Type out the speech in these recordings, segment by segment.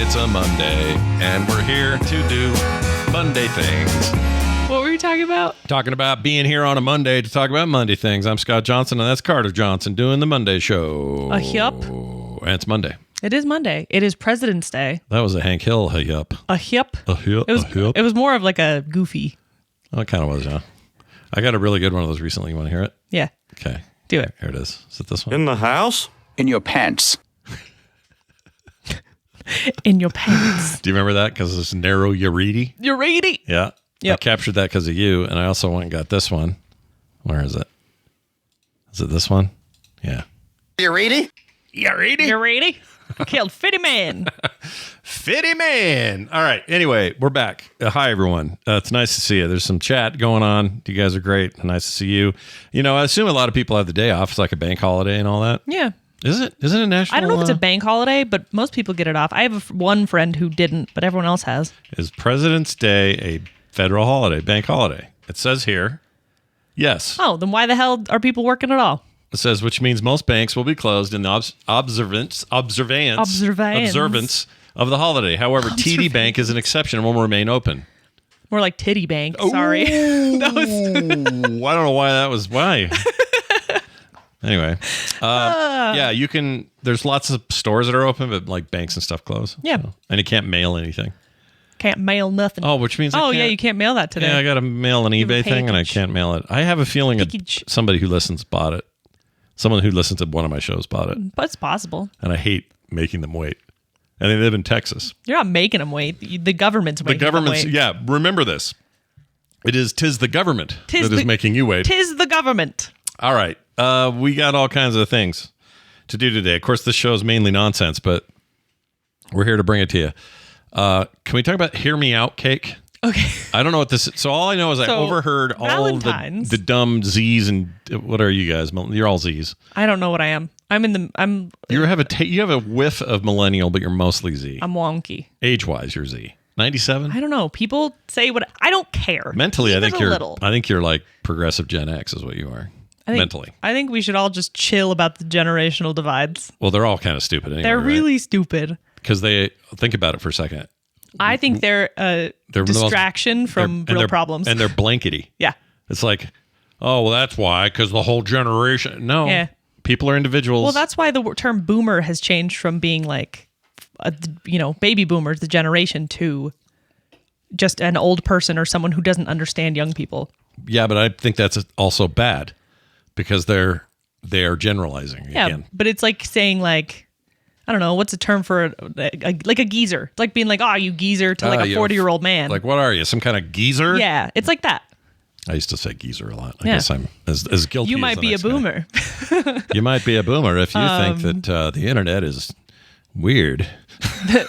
it's a Monday, and we're here to do Monday things. What were you talking about? Talking about being here on a Monday to talk about Monday things. I'm Scott Johnson, and that's Carter Johnson doing the Monday show. Yup. And it's Monday. It is Monday. It is President's Day. That was a Hank Hill yup. A yup. It was more of like a goofy. Oh, it kind of was, huh? I got a really good one of those recently. You want to hear it? Yeah. Okay. Do it. Here it is. Is it this one? In the house? In your pants. In your pants. Do you remember that? Because it's narrow Yaridi. Yaridi. Yeah. Yep. I captured that because of you, and I also went and got this one. Where is it? Is it this one? Yeah. Yaridi? Yaridi. Killed Fitty Man. Fitty Man. All right. Anyway, we're back. Hi, everyone. It's nice to see you. There's some chat going on. You guys are great. Nice to see you. You know, I assume a lot of people have the day off. It's like a bank holiday and all that. Yeah. Is it? Is it a national? I don't know if it's a bank holiday, but most people get it off. I have one friend who didn't, but everyone else has. Is President's Day a federal holiday, bank holiday? It says here, yes. Oh, then why the hell are people working at all? It says, which means most banks will be closed in the observance of the holiday. However, TD Bank is an exception and will remain open. More like Titty Bank. Sorry. That was. I don't know why that was. Why? Anyway, yeah, you can. There's lots of stores that are open, but like banks and stuff close. Yeah, so, and you can't mail anything. Can't mail nothing. Oh, which means yeah, you can't mail that today. Yeah, I got to mail an eBay thing, and I can't mail it. I have a feeling somebody who listens bought it. Someone who listens to one of my shows bought it. But it's possible. And I hate making them wait. And they live in Texas. You're not making them wait. The government's making them wait. Yeah, remember this. Tis the government that is making you wait. Tis the government. All right. We got all kinds of things to do today. Of course, this show is mainly nonsense, but we're here to bring it to you. Can we talk about Hear Me Out cake? Okay. I don't know what this is. So all I know is I overheard all the dumb Z's and what are you guys? You're all Z's. I don't know what I am. You have a whiff of millennial, but you're mostly Z. I'm wonky. Age-wise, you're Z. 97? I don't know. People say what I don't care. Mentally, I think you're like progressive Gen X is what you are. Mentally. I think we should all just chill about the generational divides. Well, they're all kind of stupid anyway. They're really stupid. Because they think about it for a second. I think they're a distraction from real problems. And they're blankety. Yeah. It's like, oh, well, that's why, because the whole generation. No. Yeah. People are individuals. Well, that's why the term boomer has changed from being like, baby boomers, the generation, to just an old person or someone who doesn't understand young people. Yeah, but I think that's also bad because they are generalizing again. But it's like saying like, I don't know, what's a term for like a geezer? It's like being like, oh, you geezer to like a 40-year-old man. Like, what are you? Some kind of geezer? Yeah, it's like that. I used to say geezer a lot. I guess I'm as guilty you as might be a boomer. You might be a boomer if you think that the internet is weird.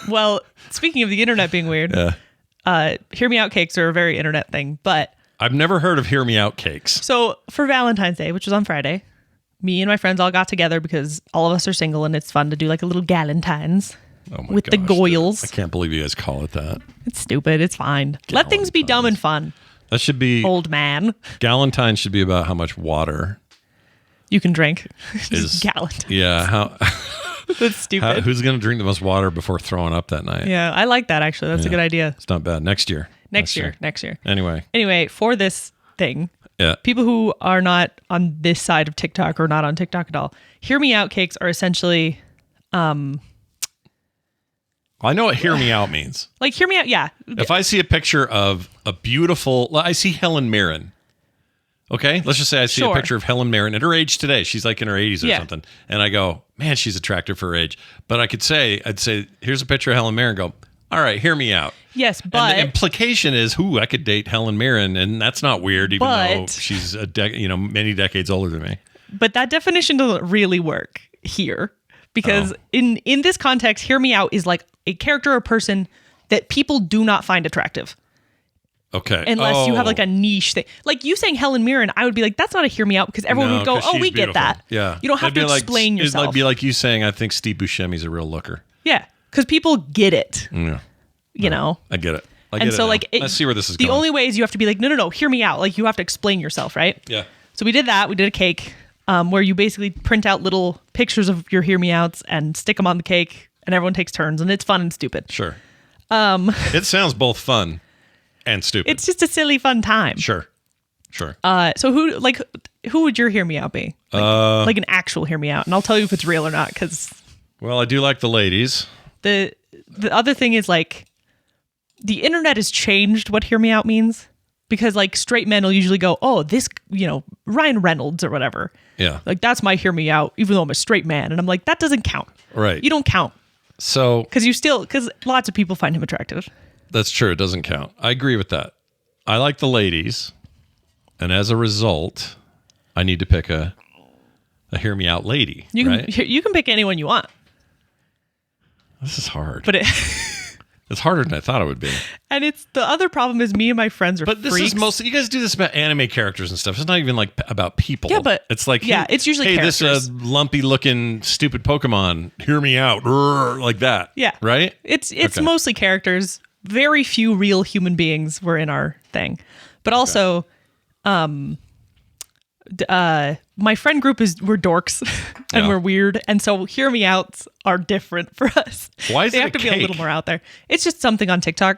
Well, speaking of the internet being weird, Hear Me Out cakes are a very internet thing, but I've never heard of Hear Me Out cakes. So for Valentine's Day, which was on Friday, me and my friends all got together because all of us are single and it's fun to do like a little galentines with the goyles. I can't believe you guys call it that. It's stupid. It's fine. Let things be dumb and fun. That should be... Old man. Galentine should be about how much water... you can drink. Galentine. Yeah. That's stupid. Who's going to drink the most water before throwing up that night? Yeah, I like that actually. That's a good idea. It's not bad. Next year. Next year. Anyway, for this thing... Yeah. People who are not on this side of TikTok or not on TikTok at all, Hear Me Out cakes are essentially... I know what Hear Me Out means. Like, Hear Me Out, yeah. If I see a picture of a beautiful... I see Helen Mirren. Okay? Let's just say I see a picture of Helen Mirren at her age today. She's like in her 80s or something. And I go, man, she's attractive for her age. But I'd say, here's a picture of Helen Mirren. Go, all right, hear me out. Yes, but... And the implication is, I could date Helen Mirren, and that's not weird, even though she's many decades older than me. But that definition doesn't really work here. Because in this context, Hear Me Out is like a character or person that people do not find attractive. Okay. Unless you have like a niche thing. Like you saying Helen Mirren, I would be like, that's not a Hear Me Out, because everyone would go, oh, we beautiful. Get that. Yeah. You don't have to explain yourself. It'd be like you saying, I think Steve Buscemi's a real looker. Yeah. Because people get it. Yeah. You know? I get it. Let's see where this is going. The only way is you have to be like, no, hear me out. Like you have to explain yourself, right? Yeah. So we did that. We did a cake where you basically print out little pictures of your Hear Me Outs and stick them on the cake and everyone takes turns, and it's fun and stupid. Sure. It sounds both fun and stupid. It's just a silly, fun time. Sure. So who would your hear me out be? Like an actual hear me out, and I'll tell you if it's real or not. Because well, I do like the ladies. The other thing is like the internet has changed what hear me out means, because like straight men will usually go, oh, this, Ryan Reynolds or whatever. Yeah. Like that's my hear me out, even though I'm a straight man. And I'm like, that doesn't count. Right. You don't count. So. Because lots of people find him attractive. That's true. It doesn't count. I agree with that. I like the ladies. And as a result, I need to pick a hear me out lady. You right? can pick anyone you want. This is hard. But it's harder than I thought it would be. And it's the other problem is me and my friends are But this freaks. is mostly, you guys do this about anime characters and stuff. It's not even like about people. Yeah, but it's like, it's usually characters. This lumpy looking stupid Pokemon, hear me out, like that. Yeah. Right? It's mostly characters. Very few real human beings were in our thing. But also, my friend group we're dorks and we're weird, and so hear me outs are different for us. Why is they it have to be a little more out there? It's just something on TikTok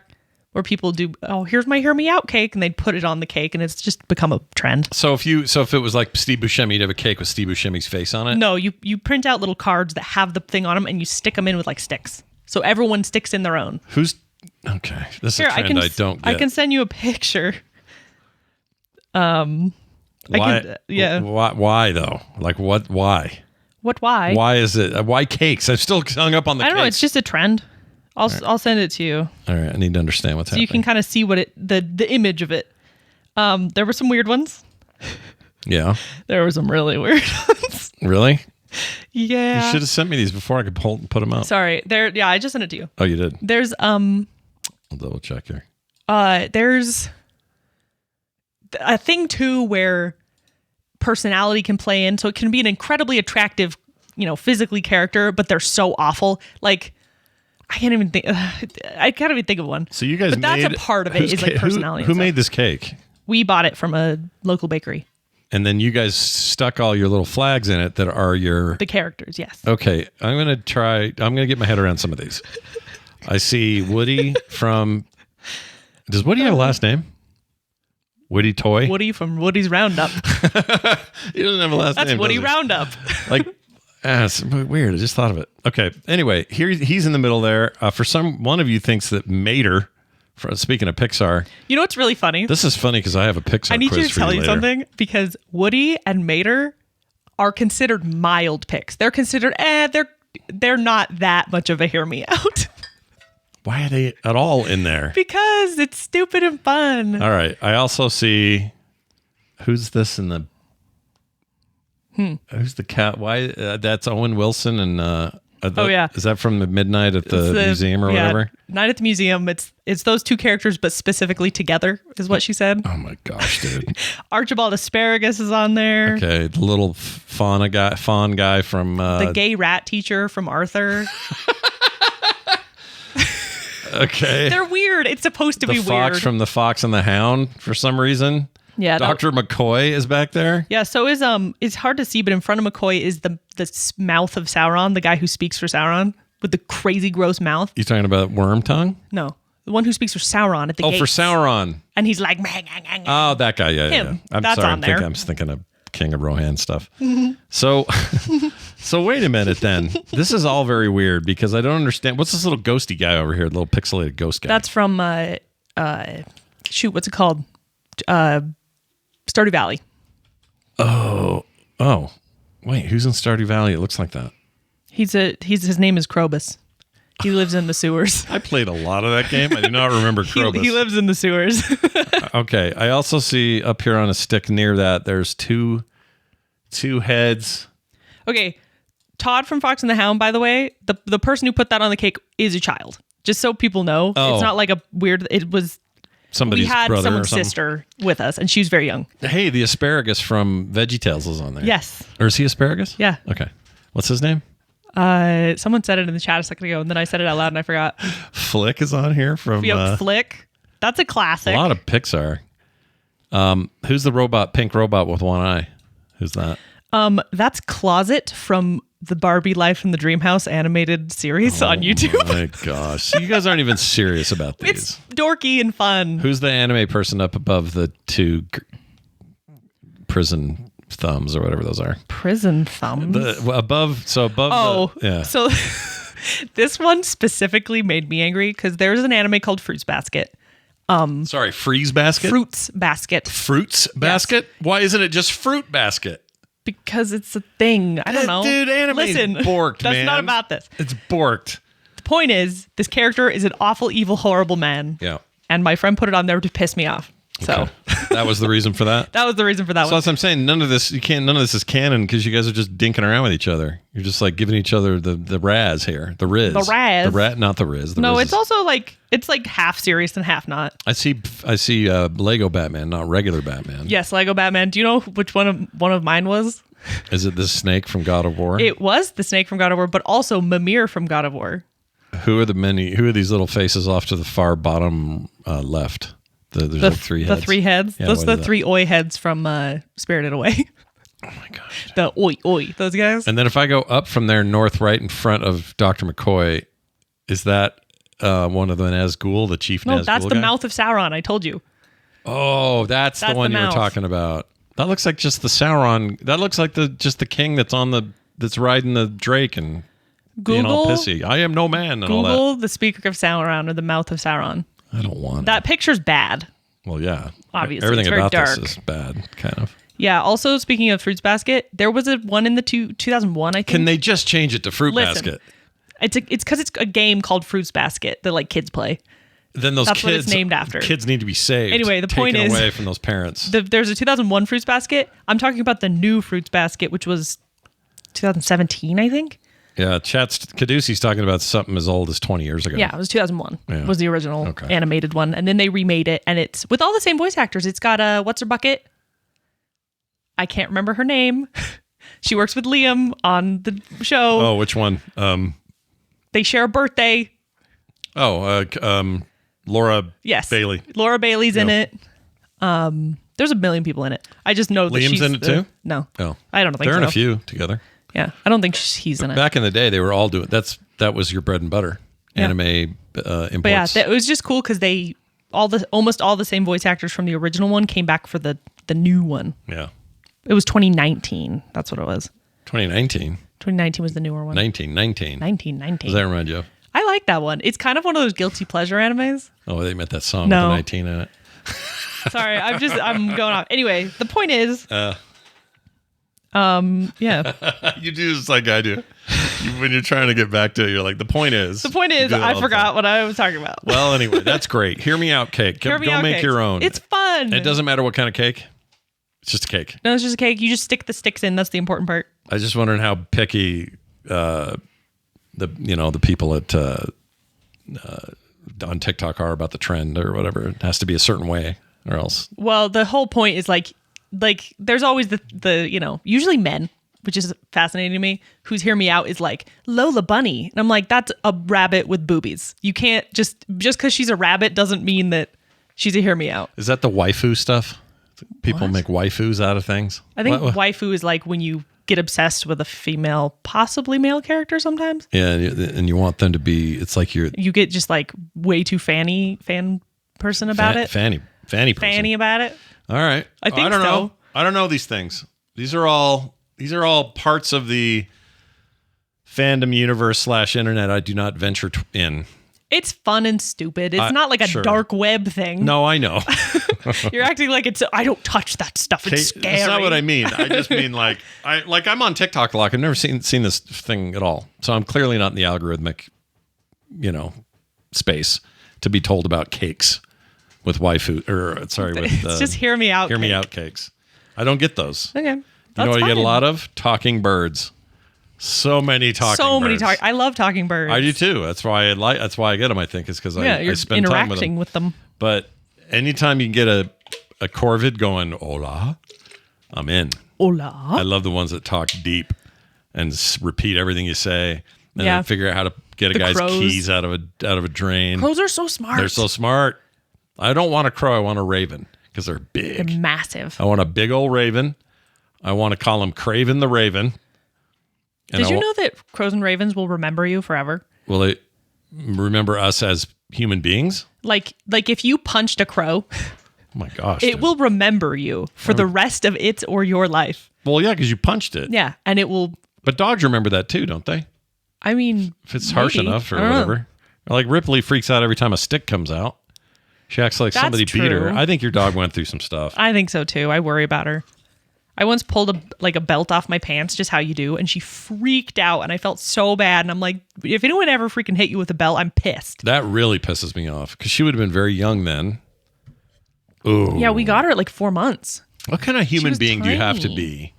where people do, oh, here's my hear me out cake, and they'd put it on the cake, and it's just become a trend. So if it was like Steve Buscemi, you'd have a cake with Steve Buscemi's face on it? No, you print out little cards that have the thing on them, and you stick them in with like sticks. So everyone sticks in their own. Okay, this is a trend I don't get. I can send you a picture. Why? Why though? Like what? Why? What? Why? Why is it? Why cakes? I'm still hung up on the. I don't know. Cakes. It's just a trend. I'll send it to you. All right. I need to understand what's happening. So you can kind of see what the image of it. There were some weird ones. Yeah. There were some really weird ones. Really? Yeah. You should have sent me these before I could put them up. Sorry. Yeah, I just sent it to you. Oh, you did? There's I'll double check here. There's a thing too where personality can play in, so it can be an incredibly attractive, physically character, but they're so awful. Like I can't even think of one. So you guys, but that's a part of it is like personality. Who made this cake? We bought it from a local bakery. And then you guys stuck all your little flags in it that are the characters. Yes. Okay, I'm gonna get my head around some of these. I see Woody from. Does Woody have a last name? Woody Toy? Woody from Woody's Roundup. He doesn't have a last name. That's Woody Roundup. Like, it's weird. I just thought of it. Okay. Anyway, here he's in the middle there. One of you thinks that Mater, speaking of Pixar. You know what's really funny? This is funny because I have a Pixar. I need quiz you to tell you later. something, because Woody and Mater are considered mild picks. They're considered they're not that much of a hear me out. Why are they at all in there? Because it's stupid and fun. All right. I also see, who's this in the? Who's the cat? Why? That's Owen Wilson and. Oh yeah. Is that from the Midnight at the museum or whatever? Night at the museum. It's those two characters, but specifically together, is what she said. Oh my gosh, dude! Archibald Asparagus is on there. Okay, the little fawn guy from the gay rat teacher from Arthur. Okay. They're weird. It's supposed to be weird. The fox from The Fox and the Hound for some reason. Yeah. Dr. McCoy is back there. Yeah, so it's hard to see, but in front of McCoy is the mouth of Sauron, the guy who speaks for Sauron with the crazy gross mouth. You talking about Worm Tongue? No. The one who speaks for Sauron at the gates. Oh, for Sauron. And he's like, oh, that guy. Yeah, him. Yeah. I'm That's sorry. on there. I'm thinking of King of Rohan stuff. So wait a minute then. This is all very weird because I don't understand. What's this little ghosty guy over here? The little pixelated ghost guy. That's from, what's it called? Stardew Valley. Oh. Wait, who's in Stardew Valley? It looks like that. His name is Krobus. He lives in the sewers. I played a lot of that game. I do not remember Krobus. He lives in the sewers. Okay. I also see up here on a stick near that, there's two heads. Okay. Todd from Fox and the Hound, by the way, the person who put that on the cake is a child. Just so people know. Oh. It's not like a weird, it was... Somebody's we had brother someone's or something. sister with us, and she was very young. Hey, the asparagus from VeggieTales is on there. Yes. Or is he asparagus? Yeah. Okay. What's his name? Someone said it in the chat a second ago, and then I said it out loud and I forgot. Flick is on here from... Flick. That's a classic. A lot of Pixar. Who's the pink robot with one eye? Who's that? That's Closet from the Barbie Life in the Dreamhouse animated series on YouTube. Oh my gosh. So you guys aren't even serious about these. It's dorky and fun. Who's the anime person up above the two prison thumbs or whatever those are? Prison thumbs? Above. So this one specifically made me angry because there's an anime called Fruits Basket. Sorry, Freeze Basket? Fruits Basket. Fruits Basket? Yes. Why isn't it just Fruit Basket? Because it's a thing. I don't know. Dude, anime's borked, that's man. not about this. It's borked. The point is, this character is an awful, evil, horrible man. Yeah. And my friend put it on there to piss me off. So okay. That was the reason for that? That was the reason for that one. So that's what I'm saying. None of this is canon because you guys are just dinking around with each other. You're just like giving each other the Raz here. The Riz. The Raz. Not the Riz. No, Riz it's also like, it's like half serious and half not. I see Lego Batman, not regular Batman. Yes, Lego Batman. Do you know which one of mine was? Is it the snake from God of War? It was the snake from God of War, but also Mimir from God of War. Who are these little faces off to the far bottom left? There's like three heads. The three heads. Yeah, those are the three oi heads from Spirited Away. Oh my gosh. The oi, those guys. And then if I go up from there north right in front of Dr. McCoy, is that one of the Nazgul, the chief Nazgul No, that's the guy? mouth of Sauron, I told you. Oh, that's the one you were talking about. That looks like just the Sauron. That looks like just the king that's riding the Drake and being all pissy. I am no man and all that. Google the speaker of Sauron or the mouth of Sauron. I don't want that. Picture's bad. Well, yeah. Obviously, everything it's very about dark. this is bad, kind of. Yeah. Also, speaking of Fruits Basket, there was one in the 2001. I think. Can they just change it to Fruit Basket? It's because it's a game called Fruits Basket that like kids play. Then that's kids, what it's named after. Kids need to be saved. Anyway, the point is away from those parents. There's a 2001 Fruits Basket. I'm talking about the new Fruits Basket, which was 2017, I think. Yeah, Caducey's talking about something as old as 20 years ago. Yeah, it was 2001. Yeah. Was the original animated one, and then they remade it, and it's with all the same voice actors. It's got what's her bucket? I can't remember her name. She works with Liam on the show. Oh, which one? They share a birthday. Oh, Laura Bailey. Laura Bailey's in it. There's a million people in it. I just know that Liam's in it too? No. Oh. I don't think so. They're in a few together. Yeah. I don't think he's in it. Back in the day, they were all doing that was your bread and butter. Anime imports. But yeah, it was just cool because almost all the same voice actors from the original one came back for the new one. Yeah. It was 2019. That's what it was. 2019? 2019 was the newer one. 1919. 1919. Does that remind you of? I like that one. It's kind of one of those guilty pleasure animes. Oh, they meant that song with the 19 in it. Sorry, I'm going off. Anyway, the point is, yeah. You do just like I do. When you're trying to get back to it, you're like, the point is, I forgot what I was talking about. Well, anyway, that's great. Hear me out cake. Go make your own. It's fun. It doesn't matter what kind of cake. It's just a cake. No, it's just a cake. You just stick the sticks in. That's the important part. I was just wondering how picky the people at on TikTok are about the trend or whatever. It has to be a certain way or else. Well, the whole point is like there's always the usually men, which is fascinating to me, who's hear me out is like Lola Bunny. And I'm like, that's a rabbit with boobies. You can't just because she's a rabbit doesn't mean that she's a hear me out. Is that the waifu stuff? People make waifus out of things? I think waifu is like when you get obsessed with a female, possibly male character sometimes. Yeah, and you want them to be, it's like you get just like way too fan person about it. Fanny person. About it. All right. I think don't so. know. I don't know these things. These are all parts of the fandom universe / internet I do not venture in. It's fun and stupid. It's not like a dark web thing. No, I know. You're acting like I don't touch that stuff. It's scary. That's not what I mean. I just mean I'm on TikTok a lot. I've never seen this thing at all. So I'm clearly not in the algorithmic, space to be told about cakes with waifu it's just hear me out. Hear me out cakes. I don't get those. Okay. You know what I get a lot of? Talking birds. So many talking birds. I love talking birds. I do too. That's why I get them, I think, is because I spend time with them. But anytime you can get a corvid going, hola, I'm in. Hola. I love the ones that talk deep and repeat everything you say and then figure out how to get a guy's keys out of a drain. Crows are so smart. They're so smart. I don't want a crow. I want a raven because they're big. They're massive. I want a big old raven. I want to call him Craven the Raven. Did you know that crows and ravens will remember you forever? Will they remember us as human beings? Like if you punched a crow, oh my gosh, it will remember you for the rest of its or your life. Well, yeah, because you punched it. Yeah, and it will. But dogs remember that too, don't they? I mean, if it's harsh enough or whatever. Or like Ripley freaks out every time a stick comes out. She acts like somebody beat her. I think your dog went through some stuff. I think so too. I worry about her. I once pulled a belt off my pants, just how you do, and she freaked out, and I felt so bad. And I'm like, if anyone ever freaking hit you with a belt, I'm pissed. That really pisses me off because she would have been very young then. Ooh. Yeah, we got her at like 4 months. What kind of human being do you have to be?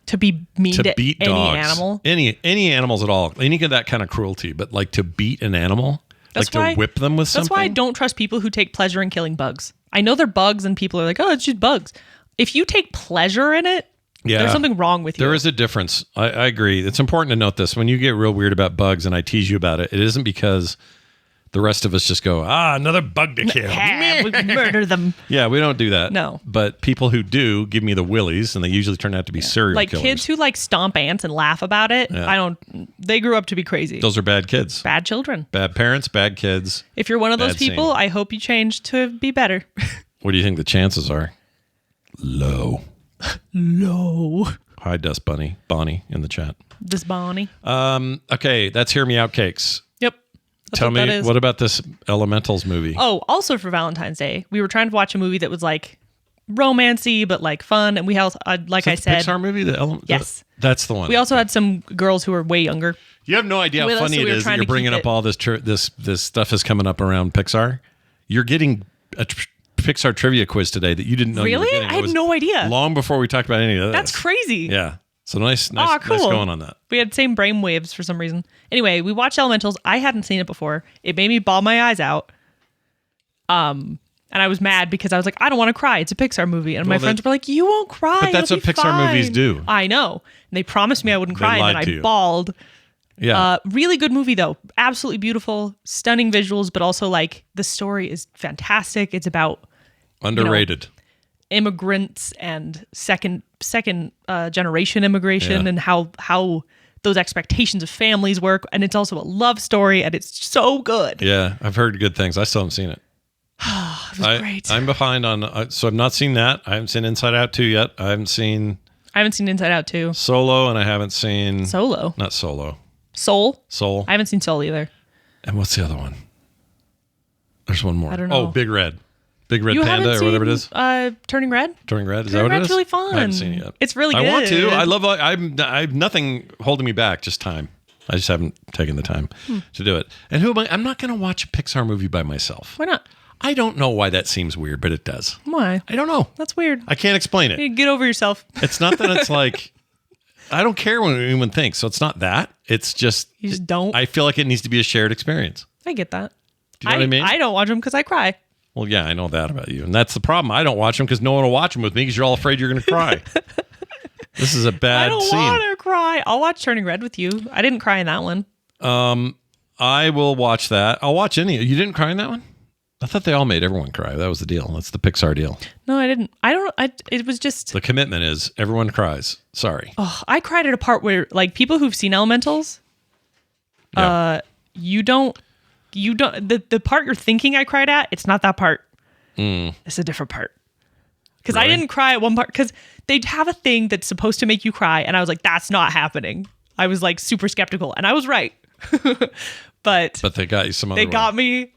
To be mean to beat any dogs. Animal? Any animals at all. Any of that kind of cruelty, but like to beat an animal? That's like to whip them with something? That's why I don't trust people who take pleasure in killing bugs. I know they're bugs and people are like, oh, it's just bugs. If you take pleasure in it, there's something wrong with you. There is a difference. I agree. It's important to note this. When you get real weird about bugs and I tease you about it, it isn't because the rest of us just go, another bug to kill. We murder them. Yeah, we don't do that. No. But people who do give me the willies, and they usually turn out to be serial like killers. Kids who like stomp ants and laugh about it. Yeah. They grew up to be crazy. Those are bad kids. Bad children. Bad parents, bad kids. If you're one of those people, I hope you change to be better. What do you think the chances are? Low. Low. Hi, Dust Bunny. Bonnie in the chat. This Bonnie. Okay, that's Hear Me Out Cakes. Yep. Tell me, what about this Elementals movie? Oh, also for Valentine's Day, we were trying to watch a movie that was like romancy, but like fun. And we had, like I said, Pixar movie? Yes. That's the one. We also had some girls who were way younger. You have no idea how funny it is that you're bringing up all this stuff is coming up around Pixar. You're getting a Pixar trivia quiz today that you didn't know. Really? You were getting. I had no idea. Long before we talked about any of that. That's crazy. Yeah. So nice cool. Nice going on that. We had same brain waves for some reason. Anyway, we watched Elementals. I hadn't seen it before. It made me bawl my eyes out. And I was mad because I was like, I don't want to cry. It's a Pixar movie. And my friends were like, you won't cry. But that's what Pixar movies do. I know. And they promised me I wouldn't cry, and then I bawled. Yeah. Really good movie though. Absolutely beautiful, stunning visuals, but also like the story is fantastic. It's about underrated. Immigrants and second generation immigration and how those expectations of families work, and it's also a love story, and it's so good. Yeah, I've heard good things. I still haven't seen it. It was great. I'm behind on so I've not seen that. I haven't seen Inside Out 2 yet. I haven't seen Inside Out 2. Solo, and I haven't seen Solo. Not Solo. Soul. I haven't seen Soul either. And what's the other one? There's one more. I don't know. Oh, Big Red Panda or whatever it is. Turning Red. Turning Red. Is that what it is? Red's really fun. I haven't seen it yet. It's really good. I want to. I love. I have nothing holding me back. Just time. I just haven't taken the time to do it. And who am I? I'm not going to watch a Pixar movie by myself. Why not? I don't know why that seems weird, but it does. Why? I don't know. That's weird. I can't explain it. You get over yourself. It's not that it's like I don't care what anyone thinks. So it's not that. It's just you just don't. I feel like it needs to be a shared experience. I get that. Do you know what I mean? I don't watch them because I cry. Well, yeah, I know that about you. And that's the problem. I don't watch them because no one will watch them with me because you're all afraid you're going to cry. This is a bad scene. I don't want to cry. I'll watch Turning Red with you. I didn't cry in that one. I will watch that. I'll watch any. You didn't cry in that one? I thought they all made everyone cry. That was the deal. That's the Pixar deal. No, I didn't. It was just... The commitment is everyone cries. Sorry. Oh, I cried at a part where, like, people who've seen Elementals, you don't... The part you're thinking I cried at, it's not that part. It's a different part. Because I didn't cry at one part, because they'd have a thing that's supposed to make you cry, and I was like, that's not happening. I was like super skeptical, and I was right. but they got you some other way. They got me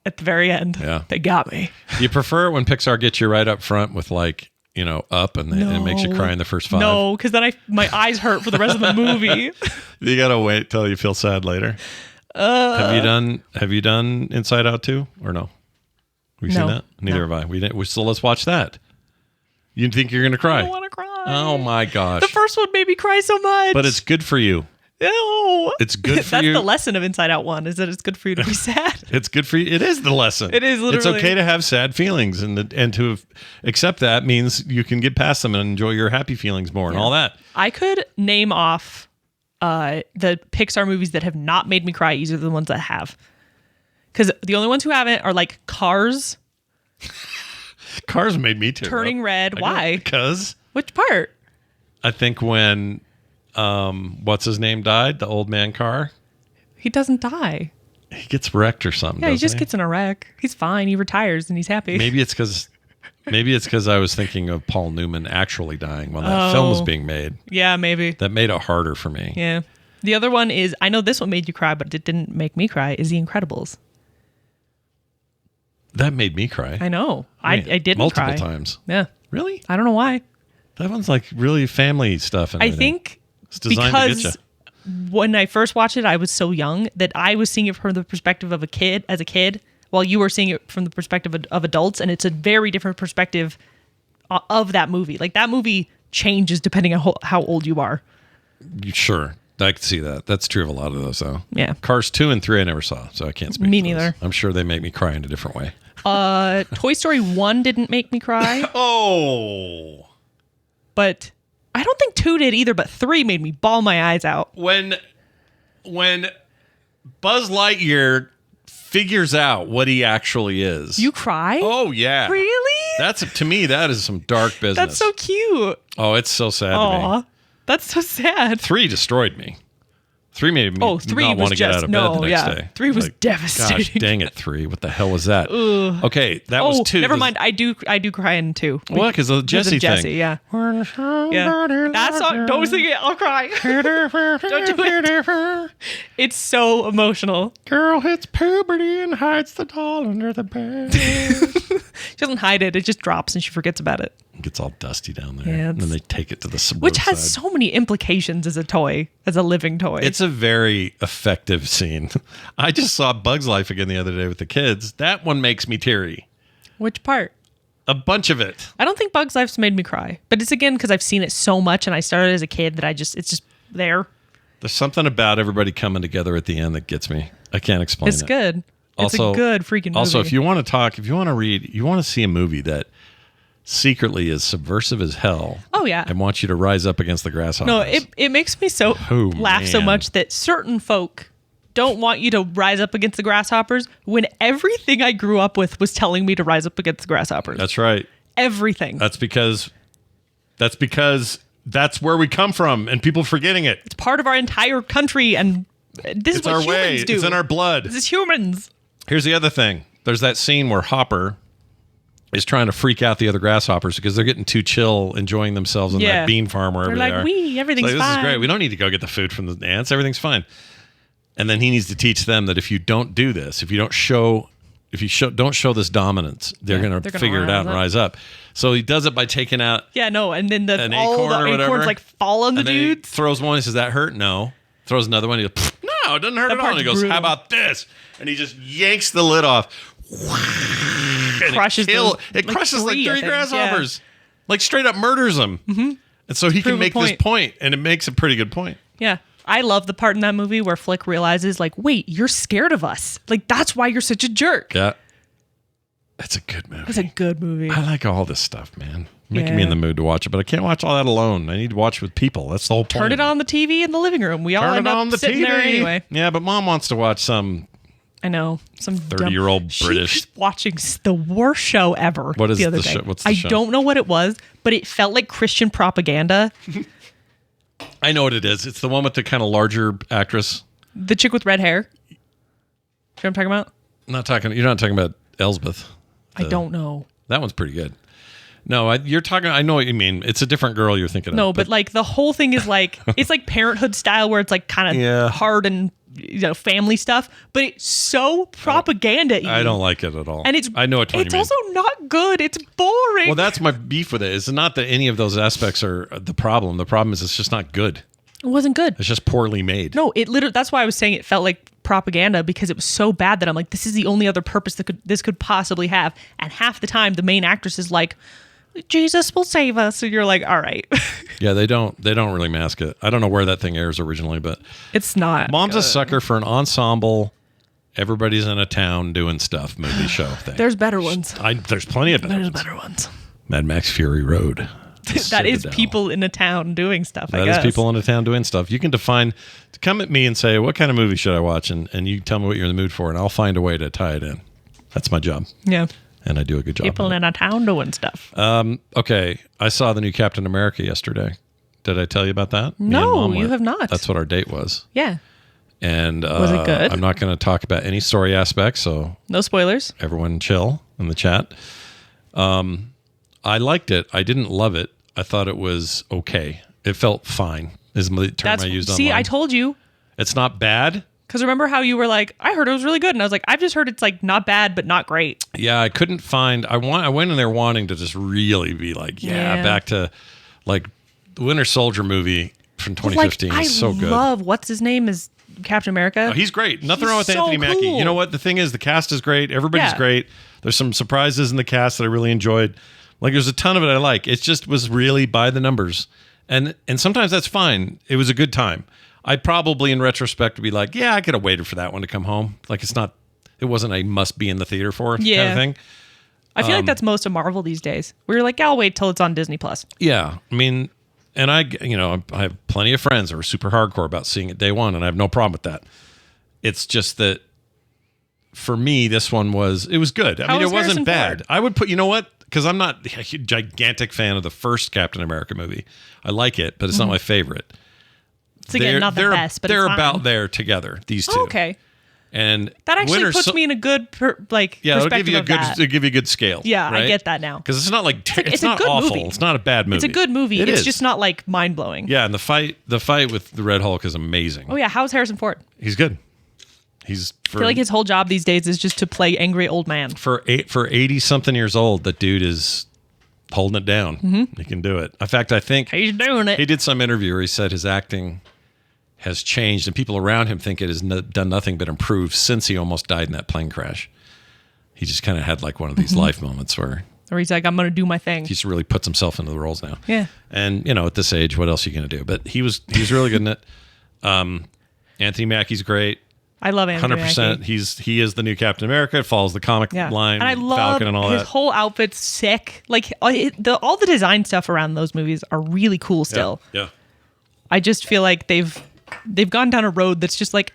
at the very end. Yeah. They got me. You prefer it when Pixar gets you right up front with like, Up and it makes you cry in the first 5? No, because then my eyes hurt for the rest of the movie. You got to wait till you feel sad later. Have you done Inside Out 2 or no? Have you seen that? Neither have I. We didn't. So let's watch that. You think you're going to cry? I don't want to cry. Oh my gosh. The first one made me cry so much. But it's good for you. No. It's good for you. That's the lesson of Inside Out 1 is that it's good for you to be sad. It's good for you. It is the lesson. It is literally. It's okay to have sad feelings and to accept that means you can get past them and enjoy your happy feelings more and all that. I could name off the Pixar movies that have not made me cry easier than the ones that have. Because the only ones who haven't are like Cars. Cars made me tear Turning up. Red. Why? Because. Which part? I think when What's his name died? The old man car. He doesn't die. He gets wrecked or something. Yeah, he just gets in a wreck. He's fine. He retires and he's happy. Maybe it's because I was thinking of Paul Newman actually dying when that film was being made. Yeah, maybe. That made it harder for me. Yeah. The other one is, I know this one made you cry, but it didn't make me cry, is The Incredibles. That made me cry. I know. I didn't multiple cry. times. Yeah. Really? I don't know why. That one's like really family stuff. And I everything. think It's designed to get because you. when I first watched it, I was so young that I was seeing it from the perspective of a kid, while you were seeing it from the perspective of adults. And it's a very different perspective of that movie. Like that movie changes depending on how old you are. Sure. I can see that. That's true of a lot of those, though. Yeah. Cars 2 and 3 I never saw, so I can't speak Me to those. neither. I'm sure they make me cry in a different way. Toy Story 1 didn't make me cry. Oh. But I don't think 2 did either, but 3 made me bawl my eyes out. When Buzz Lightyear figures out what he actually is. You cry? Oh, yeah. Really? To me, that is some dark business. That's so cute. Oh, it's so sad to Aw, me. that's so sad. 3 destroyed me. 3 made me 3 not was want to get out of bed the next day. 3 was Like, devastating. Gosh, dang it, 3. What the hell was that? Okay, that was 2. Never mind. I do cry in 2. What? Because of the Jesse thing. Yeah. That's all. Don't sing it. I'll cry. Don't do it. It's so emotional. Girl hits puberty and hides the doll under the bed. She doesn't hide it. It just drops and she forgets about it. It gets all dusty down there. Yeah, and then they take it to the Subversive which has side. so many implications as a toy, as a living toy. It's a very effective scene. I just saw Bug's Life again the other day with the kids. That one makes me teary. Which part? A bunch of it. I don't think Bug's Life's made me cry, but it's again because I've seen it so much and I started as a kid that it's just there. There's something about everybody coming together at the end that gets me. I can't explain it. It's good. Also, it's a good freaking movie. Also, if you want to talk, if you want to read, you want to see a movie that secretly is subversive as hell. Oh, yeah. And wants you to rise up against the grasshoppers. No, it makes me so laugh so man. much that certain folk don't want you to rise up against the grasshoppers when everything I grew up with was telling me to rise up against the grasshoppers. That's right. Everything. That's because that's where we come from and people forgetting it. It's part of our entire country and this is what our humans way. do. It's in our blood. This is humans. Here's the other thing. There's that scene where Hopper is trying to freak out the other grasshoppers because they're getting too chill, enjoying themselves on that bean farm wherever they're they are. Everything's This fine. is great. We don't need to go get the food from the ants. Everything's fine. And then he needs to teach them that if you don't do this, if you don't show this dominance, they're going to figure it out and rise up. So he does it by taking out and then all all the acorns like fall on the and then he dudes. throws one. He says, "That hurt?" No. Throws another one. He goes, "No, it doesn't hurt That at all." And he part's goes, brutal. "How about this?" And he just yanks the lid off. Crushes it crushes like 3 yeah. grasshoppers. Like straight up murders them. Mm-hmm. And so he can Prove a make this point. point, and it makes a pretty good point. Yeah. I love the part in that movie where Flick realizes, like, wait, you're scared of us. Like, that's why you're such a jerk. Yeah. That's a good movie. It's a good movie. I like all this stuff, man. Making me in the mood to watch it, but I can't watch all that alone. I need to watch with people. That's the whole point. Turn it on the TV in the living room. We all Turn end it up on the sitting TV. there anyway. Yeah, but Mom wants to watch some. I know. Some 30-year-old British. She's watching the worst show ever. What is the other the day. show? What's the I show? don't know what it was, but it felt like Christian propaganda. I know what it is. It's the one with the kind of larger actress. The chick with red hair. You know what I'm talking about? You're not talking about Elsbeth. I don't know. That one's pretty good. No, you're talking. I know what you mean. It's a different girl you're thinking of. No, but like the whole thing is like it's like Parenthood style where it's like kind of hard and family stuff, but it's so propaganda-y. I don't like it at all. And I know what you mean. It's also not good. It's boring. Well, that's my beef with it. It's not that any of those aspects are the problem. The problem is it's just not good. It wasn't good. It's just poorly made. No, it literally. That's why I was saying it felt like propaganda because it was so bad that I'm like, this is the only other purpose that this could possibly have. And half the time, the main actress is like, Jesus will save us. And you're like, all right. Yeah, they don't really mask it. I don't know where that thing airs originally, but it's not. Mom's good. a sucker for an ensemble. Everybody's in a town doing stuff movie show thing. There's better ones. There's plenty of better There's ones. better ones. Mad Max Fury Road. That is people in a town doing stuff. I guess. That is people in a town doing stuff. You can come at me and say, what kind of movie should I watch? And you tell me what you're in the mood for, and I'll find a way to tie it in. That's my job. Yeah. And I do a good job. People in a town doing stuff. Okay. I saw the new Captain America yesterday. Did I tell you about that? No, you have not. That's what our date was. Yeah. And was it good? I'm not going to talk about any story aspects, so no spoilers. Everyone chill in the chat. I liked it. I didn't love it. I thought it was okay. It felt fine. Is the term I used online. See, I told you. It's not bad. Because remember how you were like, I heard it was really good. And I was like, I've just heard it's like not bad, but not great. Yeah, I couldn't find... I went in there wanting to just really be like, back to like the Winter Soldier movie from 2015. Like, is so good. I love, what's his name is Captain America. Oh, he's great. Nothing wrong with Anthony Mackie. You know what? The thing is, the cast is great. Everybody's great. There's some surprises in the cast that I really enjoyed. Like, there's a ton of it I like. It just was really by the numbers. And sometimes that's fine. It was a good time. I'd probably, in retrospect, be like, I could have waited for that one to come home. Like, it wasn't a must be in the theater for kind of thing. I feel like that's most of Marvel these days. We're like, I'll wait till it's on Disney Plus. Yeah. I mean, and I have plenty of friends who are super hardcore about seeing it day one, and I have no problem with that. It's just that for me, this one was good. I mean, it wasn't bad. I would put, you know what? Because I'm not a gigantic fan of the first Captain America movie. I like it, but it's not my favorite. It's again not the best, but they're it's about there together. These two, okay. And that actually puts me in a good perspective. It'll give you it'll give you a good scale. Yeah, right? I get that now. Because it's not like it's not awful. Movie. It's not a bad movie. It's a good movie. It's just not like mind blowing. Yeah, and the fight with the Red Hulk is amazing. Oh yeah, how's Harrison Ford? He's good. I feel like his whole job these days is just to play angry old man. For 80 something years old, the dude is holding it down. Mm-hmm. He can do it. In fact, I think he's doing it. He did some interview where he said his acting has changed, and people around him think it has done nothing but improve since he almost died in that plane crash. He just kind of had like one of these life moments where he's like, I'm going to do my thing. He just really puts himself into the roles now. Yeah. And, at this age, what else are you going to do? But he was really good in it. Anthony Mackie's great. I love Anthony 100%. Mackie. He is the new Captain America. It follows the comic line. And I love Falcon and all his that. whole outfit's sick. Like, all the design stuff around those movies are really cool still. Yeah. I just feel like they've gone down a road that's just like,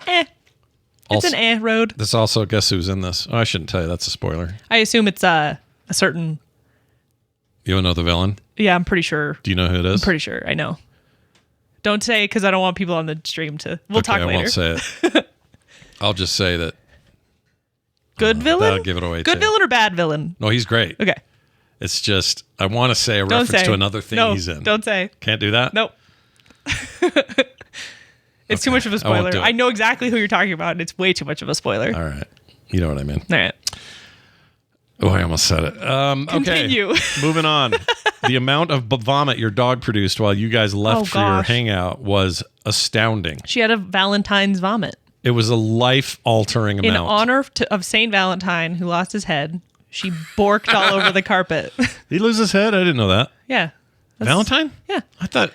It's an road. This also, guess who's in this? Oh, I shouldn't tell you. That's a spoiler. I assume it's a certain... You don't know the villain? Yeah, I'm pretty sure. Do you know who it is? I'm pretty sure. I know. Don't say it because I don't want people on the stream to... We'll talk later. I won't say it. I'll just say that... Good villain? That'll give it away, Good villain or bad villain? No, he's great. Okay. It's just, I want to say a reference to another thing he's in. Don't say. Can't do that? Nope. It's too much of a spoiler. I know exactly who you're talking about, and it's way too much of a spoiler. All right. You know what I mean. All right. Oh, I almost said it. Continue. Okay. Moving on. The amount of vomit your dog produced while you guys left for your hangout was astounding. She had a Valentine's vomit. It was a life-altering amount. In honor of Saint Valentine, who lost his head, she borked all over the carpet. He lose his head? I didn't know that. Yeah. Valentine? Yeah. I thought...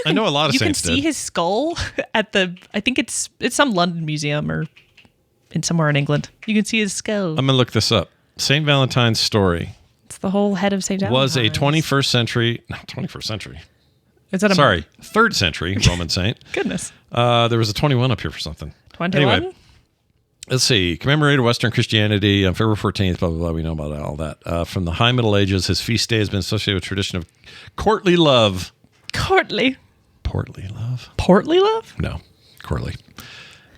I know a lot of saints You can see his skull at I think it's some London museum or somewhere in England. You can see his skull. I'm going to look this up. Saint Valentine's story. It's the whole head of Saint Valentine. Was a 21st century... No, 21st century. Is that 3rd century Roman saint. Goodness. There was a 21 up here for something. 21? Anyway, let's see. Commemorated Western Christianity on February 14th, blah, blah, blah. We know about all that. From the High Middle Ages, his feast day has been associated with tradition of courtly love. Courtly? Portly love? Portly love? No. Courtly.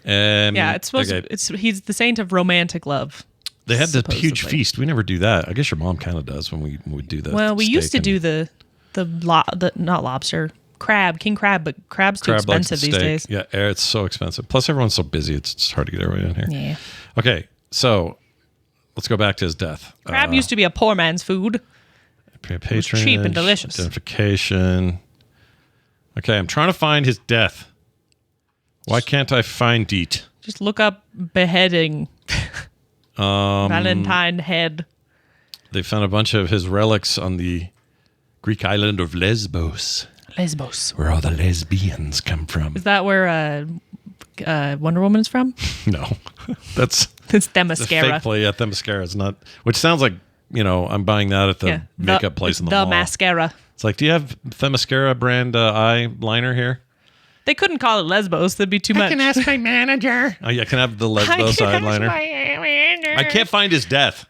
Yeah, it's supposed to... He's the saint of romantic love. They had the huge feast. We never do that. I guess your mom kind of does when we do that. Well, we used to do the not lobster, crab, king crab, but crab's too expensive these days. Yeah, it's so expensive. Plus, everyone's so busy; it's hard to get everybody in here. Yeah. Okay, so let's go back to his death. Crab used to be a poor man's food. Patronage, it was cheap and delicious. Identification. Okay, I'm trying to find his death. Why can't I find it? Just look up beheading. Valentine head. They found a bunch of his relics on the Greek island of Lesbos. Lesbos. Where all the lesbians come from. Is that where Wonder Woman is from? No. It's Themyscira. The fake play at Themyscira. It's not, which sounds like, I'm buying that at the makeup place in the mall. The mascara. It's like, do you have Themyscira brand eyeliner here? They couldn't call it Lesbos. That'd be too much. I can ask my manager. Oh, yeah, can I have the Lesbos eyeliner? I can't find his death.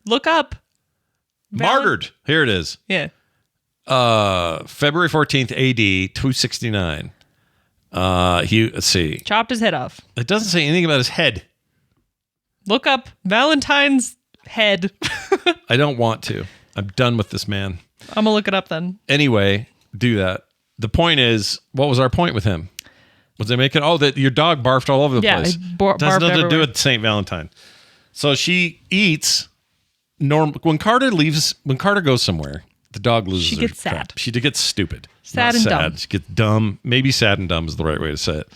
Look up. Martyred. Here it is. Yeah. February 14th, AD, 269. Let's see. Chopped his head off. It doesn't say anything about his head. Look up Valentine's head. I don't want to. I'm done with this man. I'm going to look it up then. Anyway, do that. The point is, what was our point with him? Was they making, that your dog barfed all over the place. Barfed Has nothing everywhere. to do with St. Valentine. So she eats when Carter goes somewhere, the dog loses She her gets sad. crap. She gets stupid. Sad and dumb. She gets dumb. Maybe sad and dumb is the right way to say it.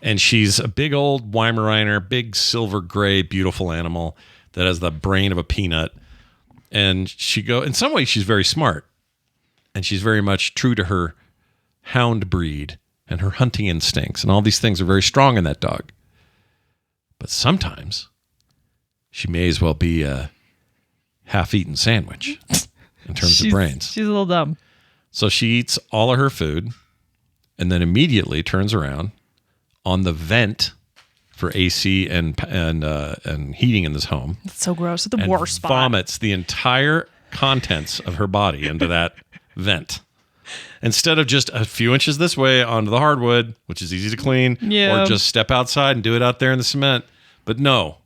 And she's a big old Weimaraner, big silver gray, beautiful animal that has the brain of a peanut. And in some ways, she's very smart. And she's very much true to her hound breed and her hunting instincts. And all these things are very strong in that dog. But sometimes she may as well be a half-eaten sandwich in terms of brains. She's a little dumb. So she eats all of her food and then immediately turns around on the vent for AC and heating in this home. It's so gross. It's the worst spot. Vomits the entire contents of her body into that vent. Instead of just a few inches this way onto the hardwood, which is easy to clean, or just step outside and do it out there in the cement. But no,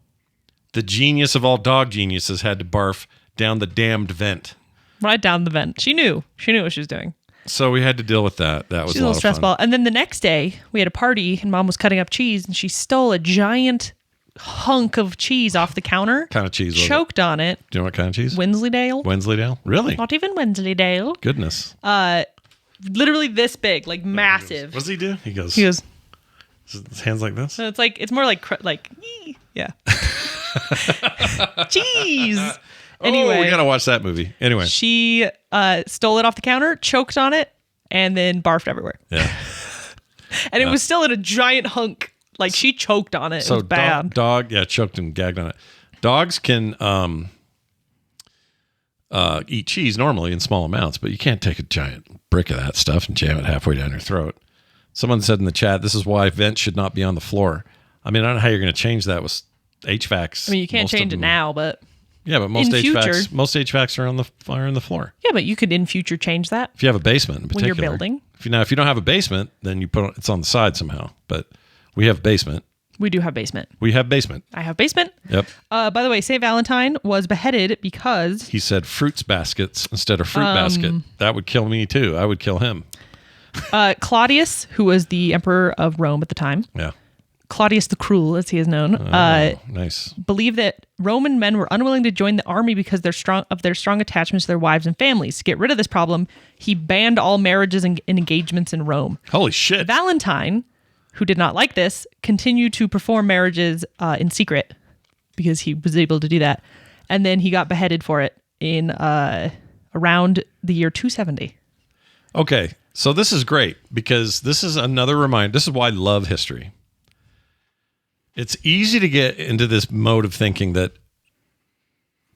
the genius of all dog geniuses had to barf down the damned vent. Right down the vent. She knew what she was doing. So we had to deal with that. That was She's a little stressful. And then the next day, we had a party, and Mom was cutting up cheese, and she stole a giant hunk of cheese off the counter. What kind of cheese was it? Choked on it. Do you know what kind of cheese? Wensleydale. Wensleydale? Really? Not even Wensleydale. Goodness. Literally this big, like massive. What does he do? He goes. His hands like this. So it's more like yeah. Cheese. Anyway, we gotta watch that movie. Anyway, she stole it off the counter, choked on it, and then barfed everywhere. Yeah. And it was still in a giant hunk. Like she choked on it. It was bad. Dog, choked and gagged on it. Dogs can eat cheese normally in small amounts, but you can't take a giant brick of that stuff and jam it halfway down your throat. Someone said in the chat, this is why vents should not be on the floor. I mean, I don't know how you're going to change that with HVACs. I mean, you can't change it now, but yeah, but most HVACs are on the floor. Yeah, but you could in future change that. If you have a basement in particular. When you're building. If you don't have a basement, then it's on the side somehow. But we have basement. We do have basement. We have basement. I have basement. Yep. By the way, St. Valentine was beheaded because he said fruits baskets instead of fruit basket. That would kill me too. I would kill him. Claudius, who was the emperor of Rome at the time. Yeah. Claudius the Cruel, as he is known. Nice. Believed that Roman men were unwilling to join the army because their strong attachments to their wives and families. To get rid of this problem, he banned all marriages and engagements in Rome. Holy shit. Valentine, who did not like this, continued to perform marriages in secret because he was able to do that. And then he got beheaded for it in around the year 270. Okay, so this is great because this is another reminder. This is why I love history. It's easy to get into this mode of thinking that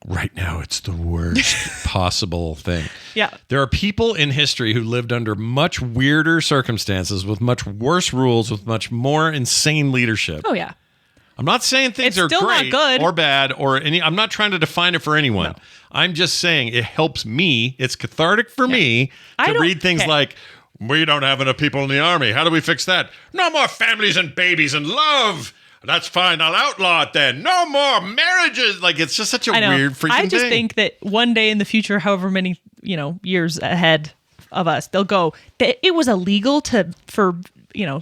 right now it's the worst possible thing. Yeah. There are people in history who lived under much weirder circumstances with much worse rules, with much more insane leadership. Oh, yeah. I'm not saying things It's are still great not good. or bad or any. I'm not trying to define it for anyone. No. I'm just saying it helps me. It's cathartic for me to read things like, we don't have enough people in the army. How do we fix that? No more families and babies and love. That's fine. I'll outlaw it then. No more marriages. Like, it's just such a weird freaking thing. I just think that one day in the future, however many years ahead of us, they'll go that it was illegal for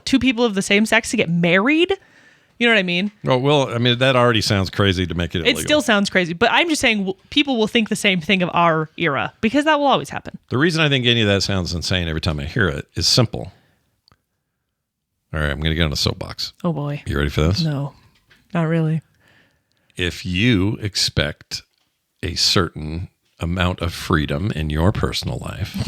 two people of the same sex to get married. You know what I mean? Oh, well, I mean, that already sounds crazy to make it illegal. It still sounds crazy, but I'm just saying people will think the same thing of our era because that will always happen. The reason I think any of that sounds insane every time I hear it is simple. All right, I'm going to get on a soapbox. Oh, boy. You ready for this? No, not really. If you expect a certain amount of freedom in your personal life,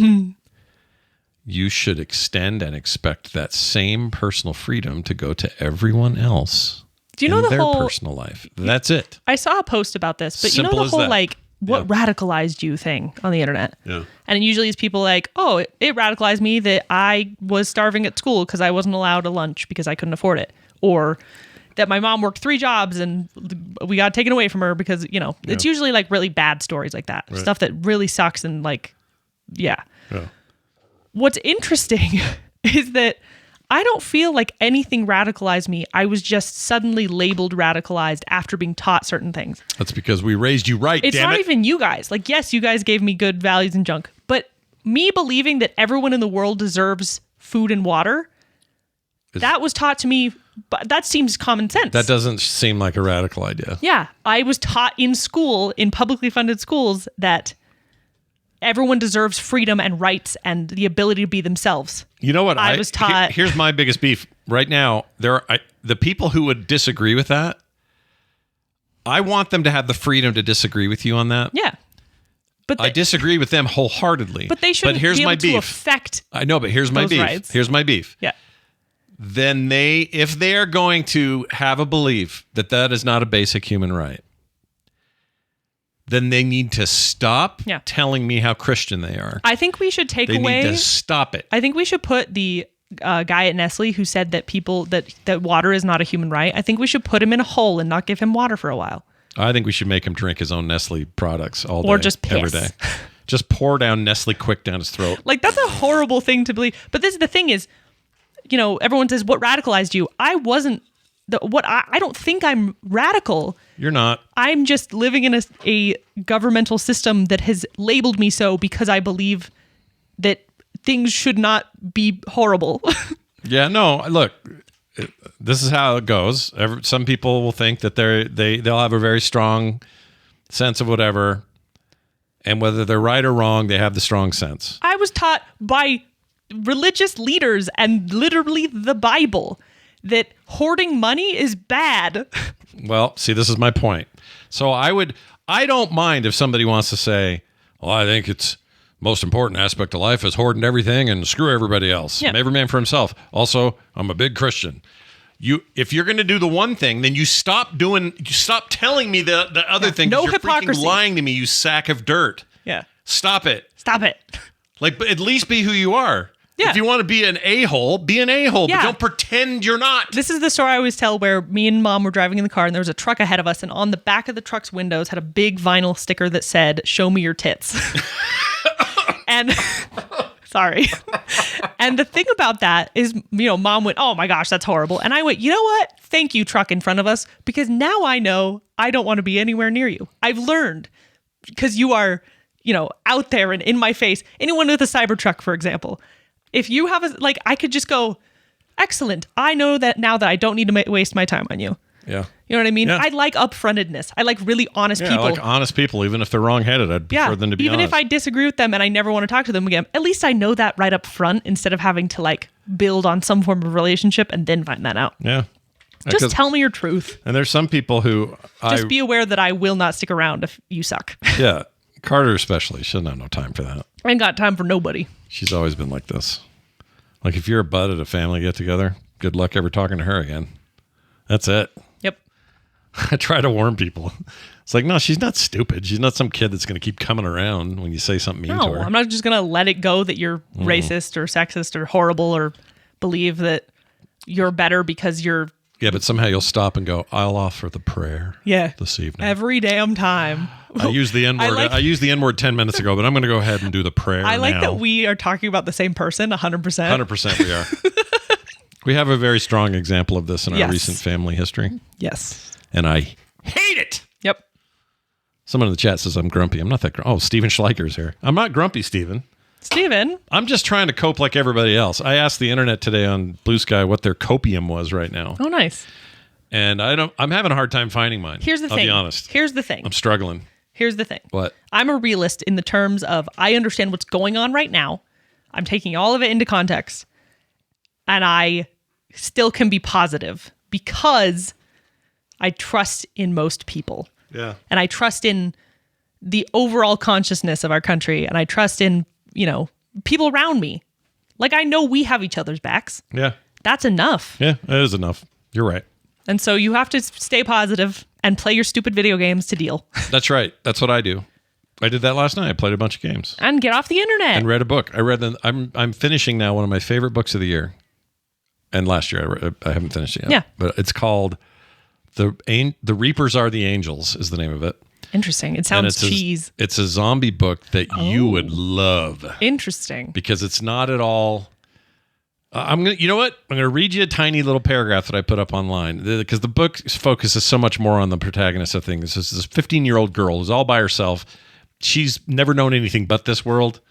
you should extend and expect that same personal freedom to go to everyone else. Do you know in the whole personal life? That's it. I saw a post about this, but Simple you know as the whole that. what radicalized you thing on the internet? Yeah. And it usually it's people like, oh, it radicalized me that I was starving at school because I wasn't allowed a lunch because I couldn't afford it, or that my mom worked 3 jobs and we got taken away from her because it's usually like really bad stories like that, stuff that really sucks and like yeah. What's interesting is that I don't feel like anything radicalized me. I was just suddenly labeled radicalized after being taught certain things. That's because we raised you right, It's damn not it. even you guys. Like, yes, you guys gave me good values and junk, but me believing that everyone in the world deserves food and water, that was taught to me, but that seems common sense. That doesn't seem like a radical idea. Yeah. I was taught in school, in publicly funded schools, that everyone deserves freedom and rights and the ability to be themselves. You know what? I was taught. Here's my biggest beef right now. The people who would disagree with that, I want them to have the freedom to disagree with you on that. Yeah. But I disagree with them wholeheartedly. But they shouldn't here's be able my to beef. affect I know, but here's my those beef. rights. Here's my beef. Yeah. Then if they are going to have a belief that is not a basic human right, then they need to stop telling me how Christian they are. I think we should take they away. They need to stop it. I think we should put the guy at Nestle who said that that water is not a human right. I think we should put him in a hole and not give him water for a while. I think we should make him drink his own Nestle products all day, or just piss. Every day. Just pour down Nestle Quick down his throat. Like, that's a horrible thing to believe. But the thing is, everyone says, what radicalized you? I wasn't. I don't think I'm radical. You're not. I'm just living in a governmental system that has labeled me so because I believe that things should not be horrible. Yeah, no, look, this is how it goes. Some people will think that they'll have a very strong sense of whatever, and whether they're right or wrong, they have the strong sense. I was taught by religious leaders and literally the Bible that hoarding money is bad. Well, see, this is my point. So I don't mind if somebody wants to say, well, I think it's most important aspect of life is hoarding everything and screw everybody else. Yeah. Every man for himself. Also, I'm a big Christian. If you're going to do the one thing, then you stop telling me the other thing. No you're hypocrisy. Freaking lying to me, you sack of dirt. Yeah. Stop it. Stop it. Like, at least be who you are. Yeah. If you want to be an a-hole, be an a-hole, Yeah. but don't pretend you're not. This is the story I always tell where me and Mom were driving in the car and there was a truck ahead of us, and on the back of the truck's windows had a big vinyl sticker that said, "Show me your tits." And sorry. And the thing about that is, Mom went, "Oh my gosh, that's horrible." And I went, "You know what? Thank you, truck in front of us, because now I know I don't want to be anywhere near you. I've learned, because you are, out there and in my face. Anyone with a Cybertruck, for example. If you have I could just go, excellent. I know that now that I don't need to waste my time on you. Yeah. You know what I mean? Yeah. I like upfrontedness. I like really honest people. I like honest people, even if they're wrong-headed. I'd prefer them to be even honest. if I disagree with them and I never want to talk to them again, at least I know that right up front instead of having to build on some form of relationship and then find that out. Yeah. Just tell me your truth. And there's some people who just be aware that I will not stick around if you suck. Yeah. Carter especially. She doesn't have no time for that. I ain't got time for nobody. She's always been like this. Like, if you're a bud at a family get-together, good luck ever talking to her again. That's it. Yep. I try to warn people. It's like, no, she's not stupid. She's not some kid that's going to keep coming around when you say something mean to her. I'm not just going to let it go that you're racist or sexist or horrible or believe that you're better because you're... Yeah, but somehow you'll stop and go, I'll offer the prayer this evening. Every damn time. I used the N-word. I used the N-word 10 minutes ago, but I'm going to go ahead and do the prayer I like now. that we are talking about the same person 100%. 100% we are. We have a very strong example of this in our recent family history. Yes. And I hate it. Yep. Someone in the chat says I'm grumpy. I'm not that grumpy. Oh, Steven Schleicher's here. I'm not grumpy, Steven. Steven. I'm just trying to cope like everybody else. I asked the internet today on Blue Sky what their copium was right now. Oh, nice. And I'm having a hard time finding mine. Here's the thing. I'll be honest. Here's the thing. I'm struggling. Here's the thing. What? I'm a realist in the terms of I understand what's going on right now. I'm taking all of it into context. And I still can be positive because I trust in most people. Yeah. And I trust in the overall consciousness of our country. And I trust in, people around me. Like, I know we have each other's backs. Yeah. That's enough. Yeah, that is enough. You're right. And so you have to stay positive and play your stupid video games to deal. That's right. That's what I do. I did that last night. I played a bunch of games. And get off the internet. And read a book. I'm finishing now one of my favorite books of the year. And last year I haven't finished it yet. Yeah. But it's called The Reapers Are the Angels is the name of it. Interesting. It sounds cheese. It's a zombie book that you would love. Interesting. Because it's not at all. You know what? I'm gonna read you a tiny little paragraph that I put up online because the book focuses so much more on the protagonist of things. This is a 15-year-old girl who's all by herself. She's never known anything but this world.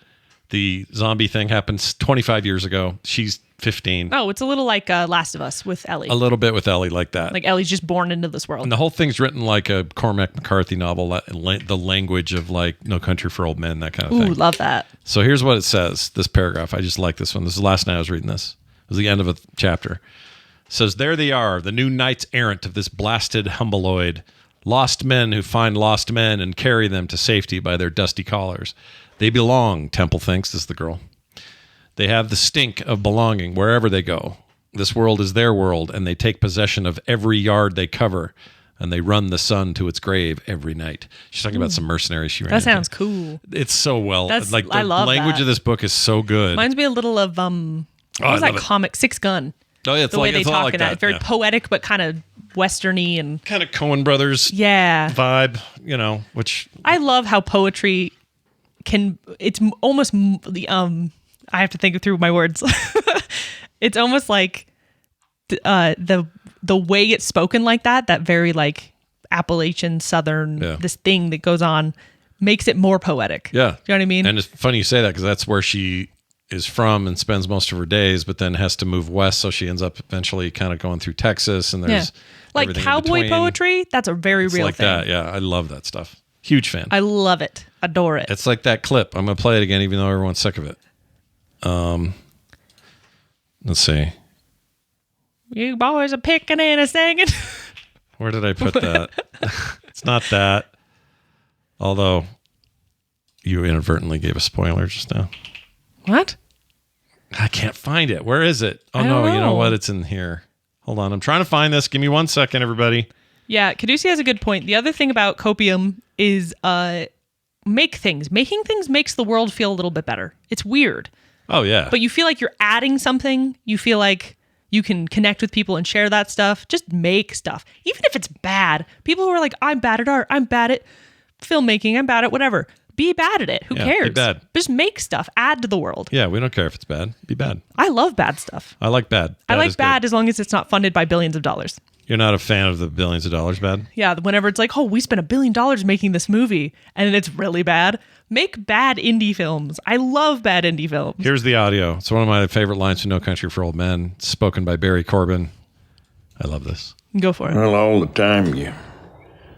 The zombie thing happens 25 years ago. She's 15. Oh, it's a little like Last of Us with Ellie. A little bit with Ellie like that. Like Ellie's just born into this world. And the whole thing's written like a Cormac McCarthy novel, the language of like No Country for Old Men, that kind of thing. Ooh, love that. So here's what it says, this paragraph. I just like this one. This is the last night I was reading this. It was the end of a chapter. It says, there they are, the new knights errant of this blasted humbleoid. Lost men who find lost men and carry them to safety by their dusty collars. They belong, Temple thinks, this is the girl. They have the stink of belonging wherever they go. This world is their world, and they take possession of every yard they cover, and they run the sun to its grave every night. She's talking about some mercenaries she ran into. That sounds cool. It's so well. Like the I love language that. of this book is so good. Reminds me a little of what was that comic? Six Gun. Oh yeah, it's the way they talk like in that. It's very poetic, but kind of westerny and kind of Coen Brothers vibe. Which I love how poetry can. It's almost the I have to think through my words. It's almost like the way it's spoken like that very like Appalachian Southern, this thing that goes on makes it more poetic. Yeah. Do you know what I mean? And it's funny you say that because that's where she is from and spends most of her days, but then has to move west. So she ends up eventually kind of going through Texas and there's like cowboy poetry. That's a very real like thing. That. Yeah. I love that stuff. Huge fan. I love it. Adore it. It's like that clip. I'm going to play it again, even though everyone's sick of it. Let's see. You boys are picking and a singing. Where did I put that? It's not that. Although you inadvertently gave a spoiler just now. What? I can't find it. Where is it? Oh no, you know what? It's in here. Hold on. I'm trying to find this. Give me 1 second, everybody. Yeah, Caducey has a good point. The other thing about copium is making things makes the world feel a little bit better. It's weird. Oh yeah. But you feel like you're adding something. You feel like you can connect with people and share that stuff. Just make stuff. Even if it's bad. People who are like, I'm bad at art. I'm bad at filmmaking. I'm bad at whatever. Be bad at it. Who cares? Be bad. Just make stuff. Add to the world. Yeah, we don't care if it's bad. Be bad. I love bad stuff. I like bad. I like bad as long as it's not funded by billions of dollars. You're not a fan of the billions of dollars bad? Yeah, whenever it's like, oh, we spent $1 billion making this movie and it's really bad. Make bad indie films. I love bad indie films. Here's the audio. It's one of my favorite lines from No Country for Old Men, spoken by Barry Corbin. I love this. Go for it. Well, all the time you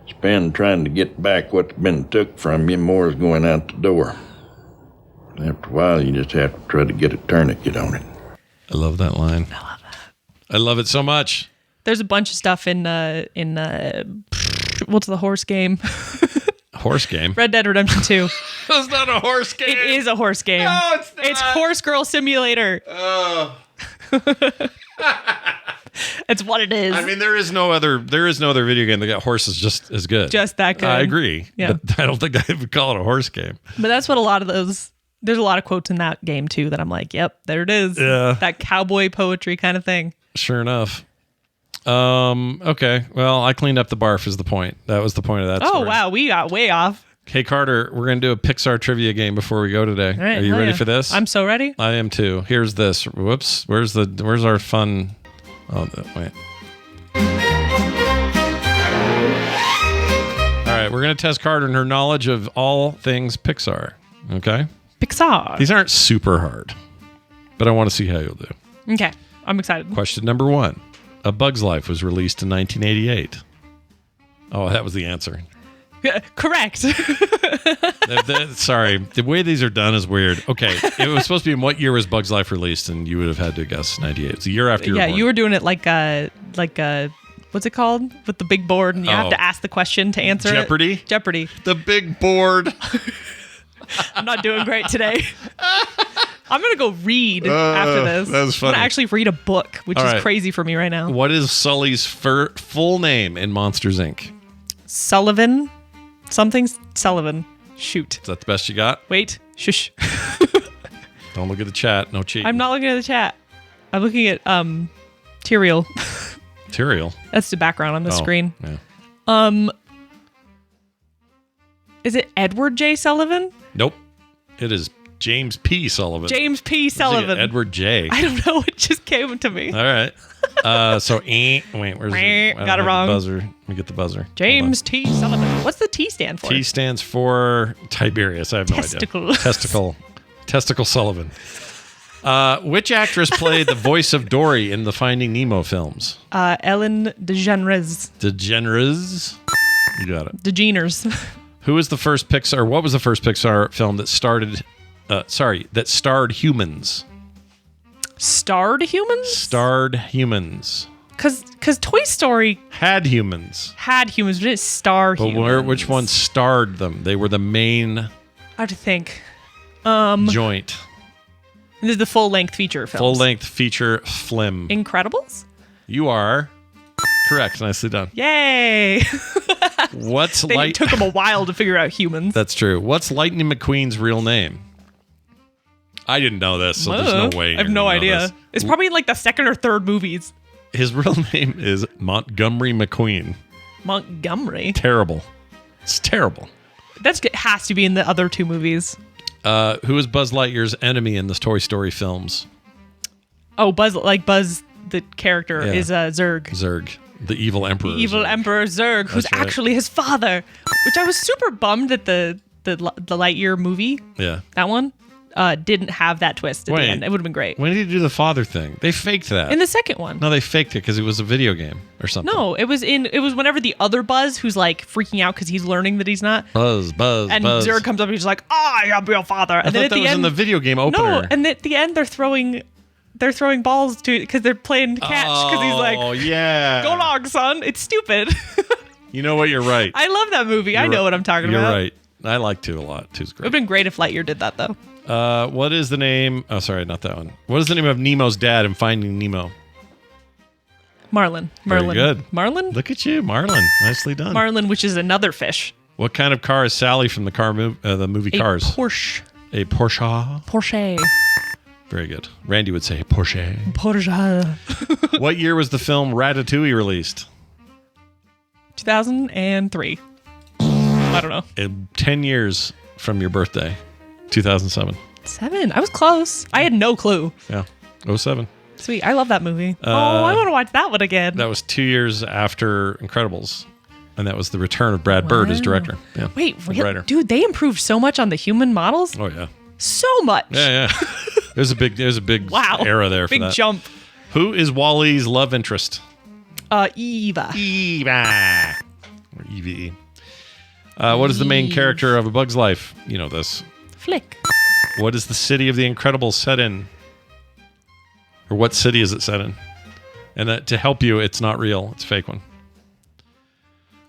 spend trying to get back what's been took from you, more is going out the door. After a while, you just have to try to get a tourniquet on it. I love that line. I love that. I love it so much. There's a bunch of stuff in what's the horse game? Horse game? Red Dead Redemption 2. It's not a horse game. It is a horse game. No, it's not. It's Horse Girl Simulator. Oh. It's what it is. I mean, there is no other video game that got horses just as good. Just that good. I agree. Yeah. But I don't think I would call it a horse game. But that's what a lot of those. There's a lot of quotes in that game too that I'm like, yep, there it is. Yeah. That cowboy poetry kind of thing. Sure enough. Okay. Well, I cleaned up the barf is the point. That was the point of that story. Oh, wow. We got way off. Hey, Carter, we're going to do a Pixar trivia game before we go today. All right, Are you ready for this? I'm so ready. I am too. Here's this. Whoops. Where's our fun? Oh, wait. All right. We're going to test Carter and her knowledge of all things Pixar. Okay. Pixar. These aren't super hard, but I want to see how you'll do. Okay. I'm excited. Question number 1. A Bug's Life was released in 1988. Oh, that was the answer. Correct. Sorry. The way these are done is weird. Okay. It was supposed to be in what year was Bug's Life released, and you would have had to guess 98. It's a year after you were born. You were doing it like what's it called? With the big board, and you have to ask the question to answer Jeopardy? it. Jeopardy. The big board. I'm not doing great today. I'm going to go read after this. That's funny. I'm going to actually read a book, which is crazy for me right now. What is Sully's full name in Monsters, Inc.? Sullivan? Something Sullivan. Shoot. Is that the best you got? Wait. Shush. Don't look at the chat. No cheating. I'm not looking at the chat. I'm looking at Tyrael. Tyrael? That's the background on the screen. Yeah. Is it Edward J. Sullivan? Nope. It is James P. Sullivan. James P. Sullivan. Edward J. I don't know. It just came to me. All right. Wait, where's it? Got it wrong. Buzzer. Let me get the buzzer. James T. Sullivan. What's the T stand for? T stands for Tiberius. I have no idea. Testicle Sullivan. Which actress played the voice of Dory in the Finding Nemo films? Ellen DeGeneres. DeGeneres. You got it. DeGeneres. Who was the first Pixar? What was the first Pixar film that starred humans? Starred humans? Starred humans. Because Toy Story had humans, but it didn't star humans. Which one starred them? They were the main. I have to think. Joint. This is the full-length feature film. Full-length feature flim. Incredibles? You are correct. Nicely done. Yay! It took them a while to figure out humans. That's true. What's Lightning McQueen's real name? I didn't know this, so there's no way. I have no idea. It's probably in like the second or third movies. His real name is Montgomery McQueen. Montgomery? Terrible. It's terrible. That has to be in the other two movies. Who is Buzz Lightyear's enemy in the Toy Story films? Oh, Buzz, the character, is Zurg. Zurg. The evil emperor. The evil Emperor Zurg, who's actually his father. Which I was super bummed that the Lightyear movie, that one, didn't have that twist at the end. It would have been great. When did he do the father thing? They faked that. In the second one. No, they faked it because it was a video game or something. No, it was whenever the other Buzz, who's like freaking out because he's learning that he's not. Buzz. And Zurg comes up and he's like, I am your father. And then at the end, in the video game opener. No, and at the end they're throwing balls to because they're playing catch because he's like, oh yeah, go long, son. It's stupid. You know what? You're right. I love that movie. I know what I'm talking about. You're right. I like 2 a lot. 2's great. It would have been great if Lightyear did that though. What is the name? Oh, sorry, not that one. What is the name of Nemo's dad in Finding Nemo? Marlin. Very good. Marlin? Look at you, Marlin. Nicely done. Marlin, which is another fish. What kind of car is Sally from the movie Cars? Porsche. A Porsche. Porsche. Very good. Randy would say Porsche. Porsche. What year was the film Ratatouille released? 2003. I don't know. 10 years from your birthday. 2007. 7. I was close. I had no clue. Yeah. 07. Sweet. I love that movie. I want to watch that one again. That was 2 years after Incredibles. And that was the return of Brad Bird as director. Yeah. Wait, really? Dude, they improved so much on the human models. Oh, yeah. So much. Yeah. There's a big era there for that. Big jump. Who is Wall-E's love interest? Eva. Or Evie. What is the main character of A Bug's Life? You know this. Flick. What is the city of the Incredibles set in? Or what city is it set in? And to help you, it's not real. It's a fake one.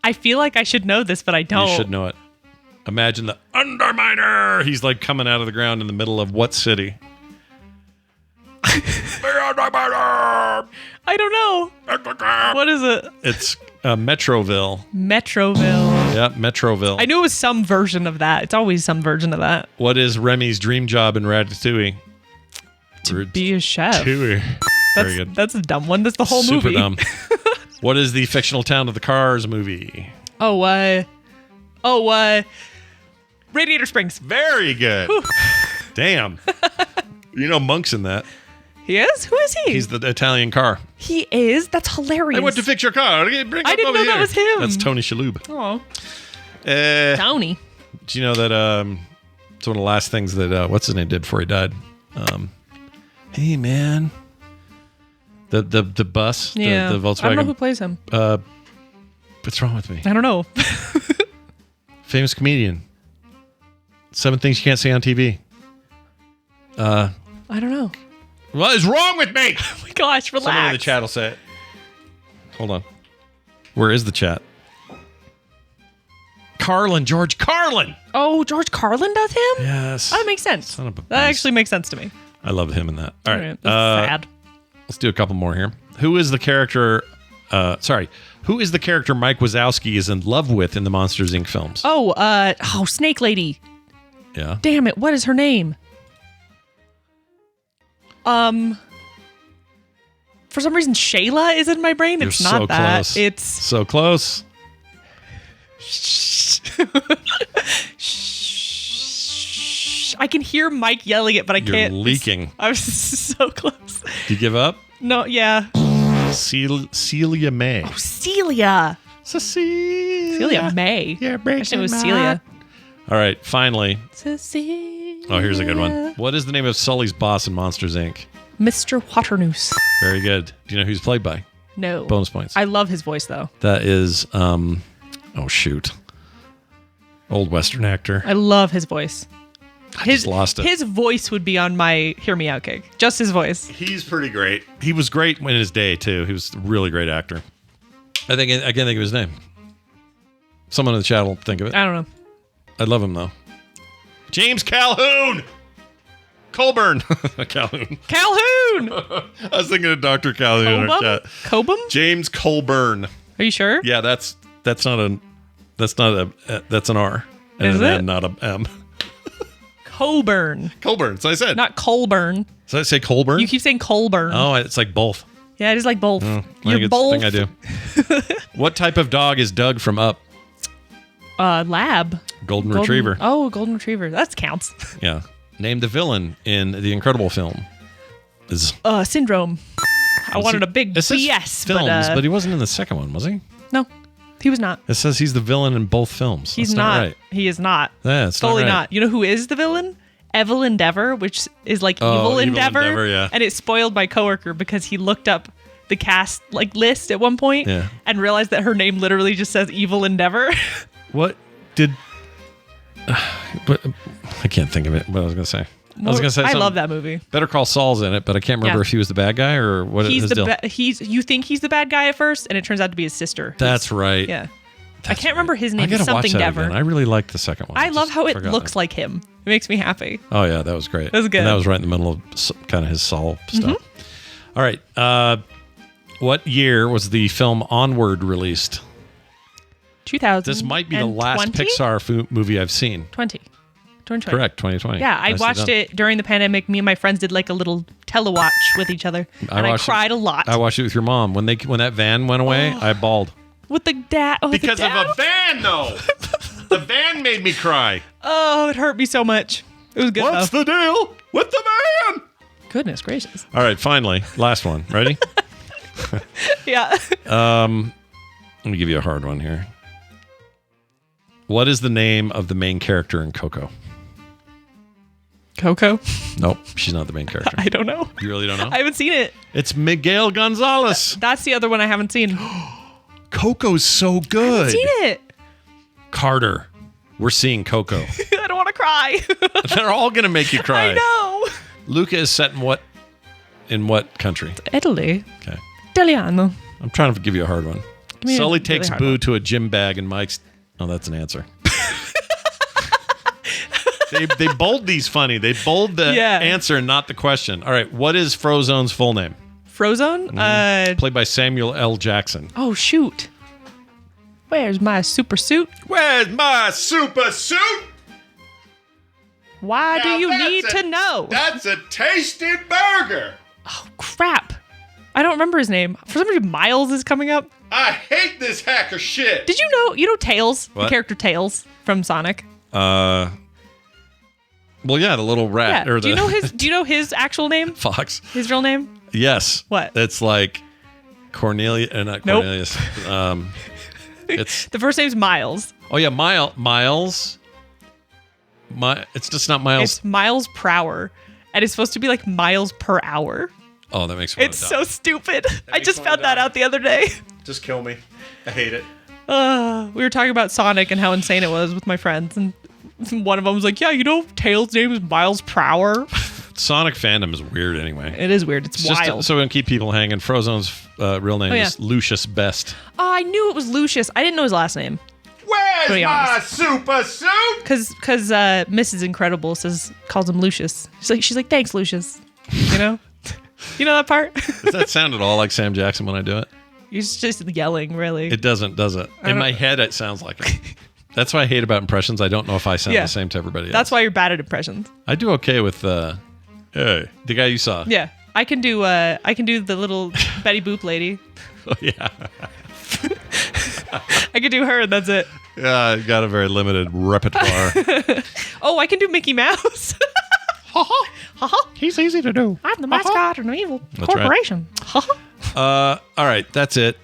I feel like I should know this, but I don't. You should know it. Imagine the Underminer. He's like coming out of the ground in the middle of what city? The Underminer. I don't know. What is it? It's Metroville. Metroville. Yeah, Metroville. I knew it was some version of that. It's always some version of that. What is Remy's dream job in Ratatouille? To be a chef. Very good. That's a dumb one. That's the whole movie. Super dumb. What is the fictional town of the Cars movie? Radiator Springs. Very good. Damn. You know Monk's in that. He is? Who is he? He's the Italian car. He is? That's hilarious. I went to fix your car. I didn't know that was him. That's Tony Shalhoub. Oh. Tony. Do you know that it's one of the last things that what's his name did before he died? Hey man. The bus, the Volkswagen. I don't know who plays him. What's wrong with me? I don't know. Famous comedian. 7 things you can't say on TV. I don't know. What is wrong with me? Oh my gosh, relax. Someone in the chat will say it. Hold on. Where is the chat? George Carlin. Oh, George Carlin does him? Yes. Oh, that makes sense. Son of a that actually makes sense to me. I love him in that. All right. That's sad. Let's do a couple more here. Who is the character... Who is the character Mike Wazowski is in love with in the Monsters, Inc. films? Snake Lady. Yeah. Damn it, what is her name? For some reason, Shayla is in my brain. It's not that. Close. It's so close. I can hear Mike yelling it, but I You're can't. leaking. I was so close. Do you give up? No, yeah. Celia May. Oh, Celia. Celia May. Yeah, Actually, it was Celia. All right, finally. Cecilia. Oh, here's a good one. What is the name of Sully's boss in Monsters, Inc.? Mr. Waternoose. Very good. Do you know who he's played by? No. Bonus points. I love his voice, though. That is, oh, shoot. Old Western actor. I love his voice. I just lost it. His voice would be on my Hear Me Out cake. Just his voice. He's pretty great. He was great in his day, too. He was a really great actor. I can't think of his name. Someone in the chat will think of it. I don't know. I love him, though. James Calhoun! Colburn. Calhoun. Calhoun! I was thinking of Dr. Calhoun in our chat. Cobham? James Colburn. Are you sure? Yeah, that's an R. And Is an it? N, not a M. Coburn. Colburn. So I said. Not Colburn. Did I say Colburn? You keep saying Colburn. Oh, it's like both. Yeah, it is like both. I You're think it's both. the thing I do. What type of dog is Doug from Up? Lab. Golden Retriever. Oh, golden retriever. That counts. Yeah. Name the villain in the Incredible film. Is Syndrome. I wanted a big it says BS, films, but he wasn't in the second one, was he? no, he was not. It says he's the villain in both films. He's That's not. right. He is not. Yeah, it's Totally not. Right. not. You know who is the villain? Evil Endeavor, which is like Evil Endeavor. Yeah. And it spoiled my coworker because he looked up the cast list at one point and realized that her name literally just says Evil Endeavor. What did? But I can't think of it. What I was going to say. I was going to say. I love that movie. Better Call Saul's in it, but I can't remember if he was the bad guy or what. He's his the deal. you think he's the bad guy at first, and it turns out to be his sister. That's right. Yeah. That's I can't remember his name. I gotta Something watch that Dever. again. I really liked the second one. I love how it forgot looks that. like him. It makes me happy. Oh yeah, that was great. That was good. And that was right in the middle of kind of his Saul stuff. Mm-hmm. All right. What year was the film Onward released? 2000. This might be the last Pixar movie I've seen. 2020. Correct, 2020. Yeah, I watched it during the pandemic. Me and my friends did like a little telewatch with each other, and I cried a lot. I watched it with your mom. When that van went away, I bawled. With the dad. Oh, Because the of dad? a van, though. The van made me cry. Oh, it hurt me so much. It was good. What's the deal with the van? Goodness gracious. All right, finally, last one. Ready? Yeah. Let me give you a hard one here. What is the name of the main character in Coco? Coco? Nope, she's not the main character. I don't know. You really don't know? I haven't seen it. It's Miguel Gonzalez. That's the other one I haven't seen. Coco's so good. Seen it. Carter, we're seeing Coco. I don't want to cry. They're all going to make you cry. I know. Luca is set in what country? Italy. Okay. Italiano. I'm trying to give you a hard one. me a Sully really takes hard Boo one. to a gym bag and Mike's... Oh, that's an answer. They bold these funny. They bold the answer, not the question. All right, what is Frozone's full name? Frozone? Played by Samuel L. Jackson. Oh, shoot. Where's my super suit? Where's my super suit? Why do Now you that's need to know? That's a tasty burger. Oh, crap. I don't remember his name. For some reason, Miles is coming up. I hate this hacker shit. Did you know Tails? What? The character Tails from Sonic? Well, yeah, the little rat. Yeah. Or Do you know his actual name? Fox? His real name? Yes. What? It's like Cornelius, not Nope. Cornelius. It's The first name's Miles. oh yeah, Miles. It's just not Miles. It's Miles per hour. And it's supposed to be like miles per hour. Oh, that makes me It's so stupid. I just found that out the other day. Just kill me. I hate it. We were talking about Sonic and how insane it was with my friends. And one of them was like, yeah, Tails' name is Miles per hour. Sonic fandom is weird anyway. It is weird. It's Just wild. so we can keep people hanging. Frozone's real name is Lucius Best. Oh, I knew it was Lucius. I didn't know his last name. Where's be my honest. super suit? Because Mrs. Incredible calls him Lucius. She's like, thanks, Lucius. You know? You know that part? Does that sound at all like Sam Jackson when I do it? He's just yelling, really. It doesn't, does it? In my head, it sounds like it. That's what I hate about impressions. I don't know if I sound the same to everybody else. That's why you're bad at impressions. I do okay with the guy you saw. Yeah. I can do the little Betty Boop lady. Oh, yeah. I can do her and that's it. Yeah, I got a very limited repertoire. Oh, I can do Mickey Mouse. He's easy to do. I'm the mascot of an evil corporation. All right, that's it.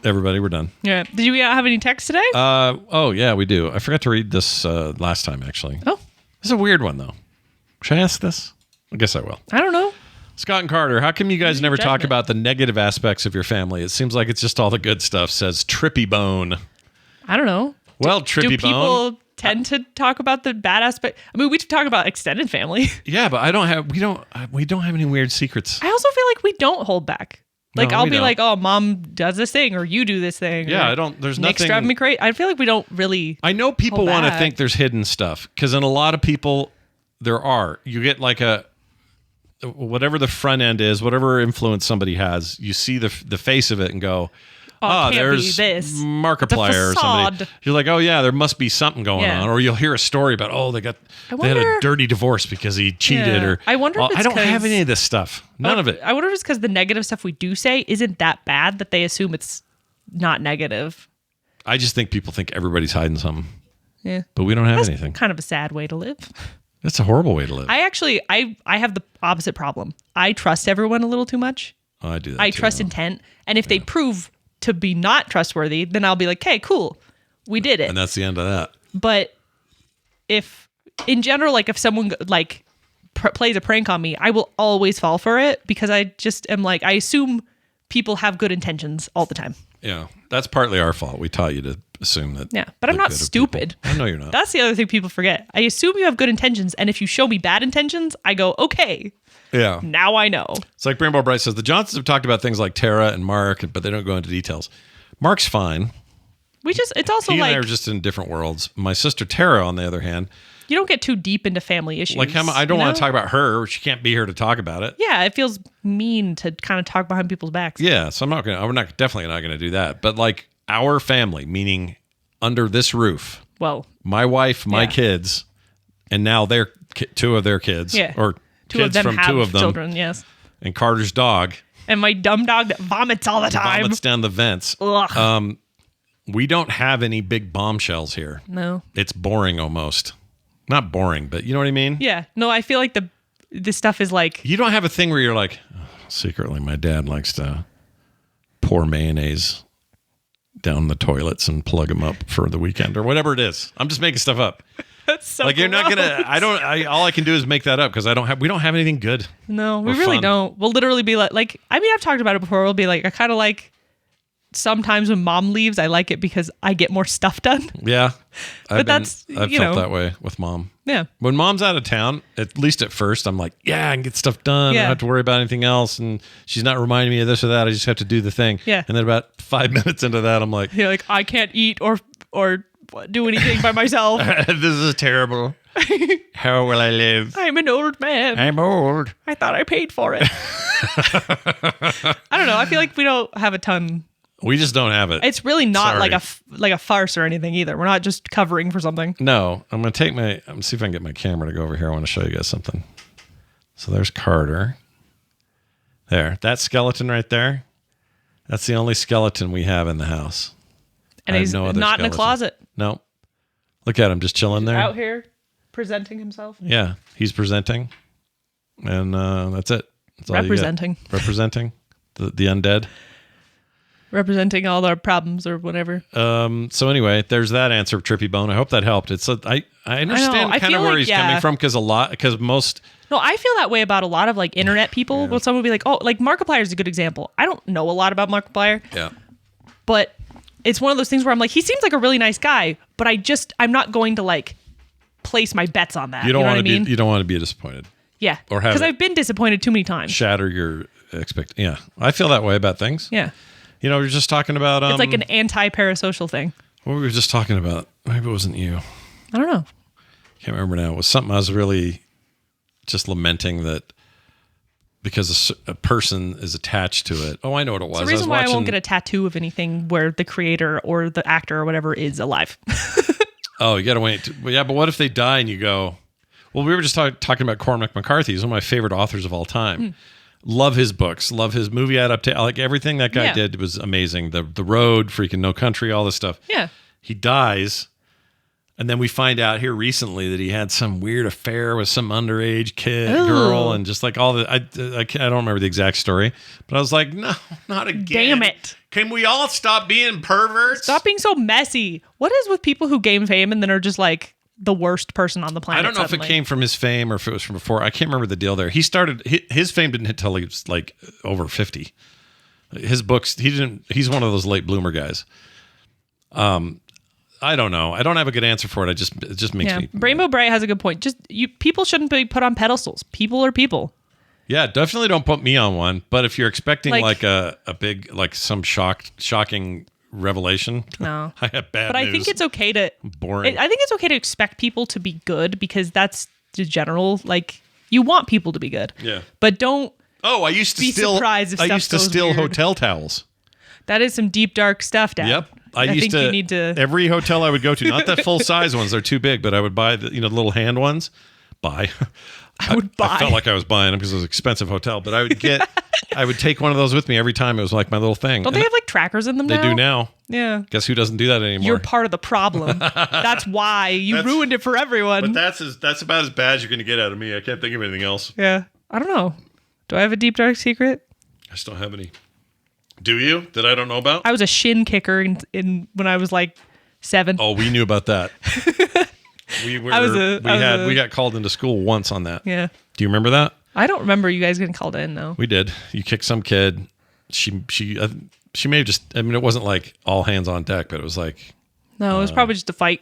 Everybody, we're done. Yeah. Did you have any texts today? Oh, yeah, we do. I forgot to read this last time, actually. Oh. This is a weird one, though. Should I ask this? I guess I will. I don't know. Scott and Carter, how come you guys never talk about the negative aspects of your family? It seems like it's just all the good stuff, says Trippy Bone. I don't know. Well, Trippy Do Bone. people tend to talk about the bad aspect? I mean, we talk about extended family. Yeah, but we don't have any weird secrets. I also feel like we don't hold back. Like, I'll be don't. like, oh, mom does this thing or you do this thing. Yeah, there's Nick's nothing. driving me crazy. I feel like we don't really. I know people hold want to back. think there's hidden stuff because in a lot of people, there are. You get like whatever the front end is, whatever influence somebody has, you see the face of it and go, can't there's be this. Markiplier or somebody. facade. You're like, oh yeah, there must be something going Yeah. on. Or you'll hear a story about, they had a dirty divorce because he cheated. Yeah. Or I wonder if it's I don't have 'cause- any of this stuff. None of it. I wonder if it's because the negative stuff we do say isn't that bad that they assume it's not negative. I just think people think everybody's hiding something. Yeah. But we don't have That's anything. kind of a sad way to live. That's a horrible way to live. I actually, I have the opposite problem. I trust everyone a little too much. I do that I too, trust though. intent. And if they prove to be not trustworthy, then I'll be like, okay, cool. We did it. And that's the end of that. But if, in general, like if someone like plays a prank on me, I will always fall for it because I just am like, I assume people have good intentions all the time. Yeah. That's partly our fault. We taught you to assume that. Yeah, but I'm the not good of stupid. people- I know you're not. That's the other thing people forget. I assume you have good intentions, and if you show me bad intentions, I go, okay, Yeah. now I know. It's like Rainbow Bright says, the Johnsons have talked about things like Tara and Mark, but they don't go into details. Mark's fine. It's also He and like, I are just in different worlds. My sister Tara, on the other hand, you don't get too deep into family issues. like I don't you want know? to talk about her. She can't be here to talk about it. Yeah, it feels mean to kind of talk behind people's backs. Yeah, so definitely not gonna do that. But like our family, meaning under this roof, Well, my wife, my Yeah. kids, and now two of their kids, yeah. or Two kids of them from have two of them, children, yes. and Carter's dog And my dumb dog that vomits all the time. vomits down the vents. Ugh. We don't have any big bombshells here. No. It's boring almost. Not boring, but you know what I mean? Yeah. No, I feel like the stuff is like, You don't have a thing where you're like, secretly, my dad likes to pour mayonnaise down the toilets and plug them up for the weekend or whatever it is. I'm just making stuff up. that's so Like you're not gross. gonna. all I can do is make that up because we don't have anything good. No, we or really fun. don't. We'll literally be like, I mean, I've talked about it before. We'll be like, I kind of like sometimes when mom leaves, I like it because I get more stuff done. Yeah, I've that's, felt you know. that way with mom. Yeah. When mom's out of town, at least at first, I'm like, yeah, I can get stuff done. I Yeah. don't have to worry about anything else. And she's not reminding me of this or that. I just have to do the thing. Yeah. And then about 5 minutes into that, I'm like, You're like, I can't eat or do anything by myself. this is terrible. How will I live? I'm an old man. I'm old. I thought I paid for it. I don't know. I feel like we don't have a ton. We just don't have it. It's really not Sorry. like a farce or anything either. We're not just covering for something. No, I'm going to see if I can get my camera to go over here. I want to show you guys something. So there's Carter. There. That skeleton right there. That's the only skeleton we have in the house. And I have he's no other not in a skeleton. closet. No. Look at him just chilling there. Out here presenting himself. Yeah, he's presenting. And that's it. That's all you get. Representing. Representing the undead. Representing all our problems or whatever. So anyway, there's that answer of Trippy Bone. I hope that helped. I understand I kind of feel where like, he's yeah. coming from because most No, I feel that way about a lot of like internet people. When someone will be like, oh, like Markiplier is a good example. I don't know a lot about Markiplier, yeah. but it's one of those things where I'm like, he seems like a really nice guy, but I'm not going to like place my bets on that. You don't know want what to I mean? be you don't want to be disappointed. Yeah. or have Because it- I've been disappointed too many times. Shatter your Yeah. I feel that way about things. Yeah. You know, we were just talking about It's like an anti-parasocial thing. what were we just talking about? Maybe it wasn't you. I don't know. Can't remember now. It was something I was really just lamenting that because a person is attached to it. Oh, I know what it was. It's the reason why I watching, won't get a tattoo of anything where the creator or the actor or whatever is alive. Oh, you got to wait. Yeah, but what if they die and you go, well, we were just talking about Cormac McCarthy. He's one of my favorite authors of all time. Love his books. Love his movie adaptation. Like everything that guy Yeah. did was amazing. The Road, freaking No Country, all this stuff. Yeah. He dies. And then we find out here recently that he had some weird affair with some underage girl, and just like all the, I don't remember the exact story, but I was like, no, not again. Damn it. Can we all stop being perverts? Stop being so messy. What is with people who gain fame and then are just like the worst person on the planet? I don't know if it came from his fame or if it was from before. I can't remember the deal there. He started, his fame didn't hit till he was like over 50. His books, he's one of those late bloomer guys. I don't know. I don't have a good answer for it. It just makes me. Rainbow Bright has a good point. People shouldn't be put on pedestals. People are people. Yeah, definitely don't put me on one. But if you're expecting like a big, like some shocking revelation, no, I have bad news. But I think it's okay to boring. I think it's okay to expect people to be good because that's the general. Like you want people to be good. Yeah. But don't. Oh, I used to steal weird. hotel towels. That is some deep dark stuff, Dad. Yep. I used to, you need to. Every hotel I would go to, not the full size ones, they're too big, but I would buy the little hand ones. I felt like I was buying them because it was an expensive hotel, but I would take one of those with me every time. It was like my little thing. Don't they have like trackers in them now? They do now. Yeah. Guess who doesn't do that anymore? You're part of the problem. That's why you ruined it for everyone. But that's about as bad as you're going to get out of me. I can't think of anything else. Yeah. I don't know. Do I have a deep dark secret? I just don't have any. Do you? That I don't know about? I was a shin kicker in when I was like 7. Oh, we knew about that. We got called into school once on that. Yeah. Do you remember that? I don't remember you guys getting called in, no. We did. You kicked some kid. She may have just, I mean, it wasn't like all hands on deck, but it was like. No, it was probably just a fight.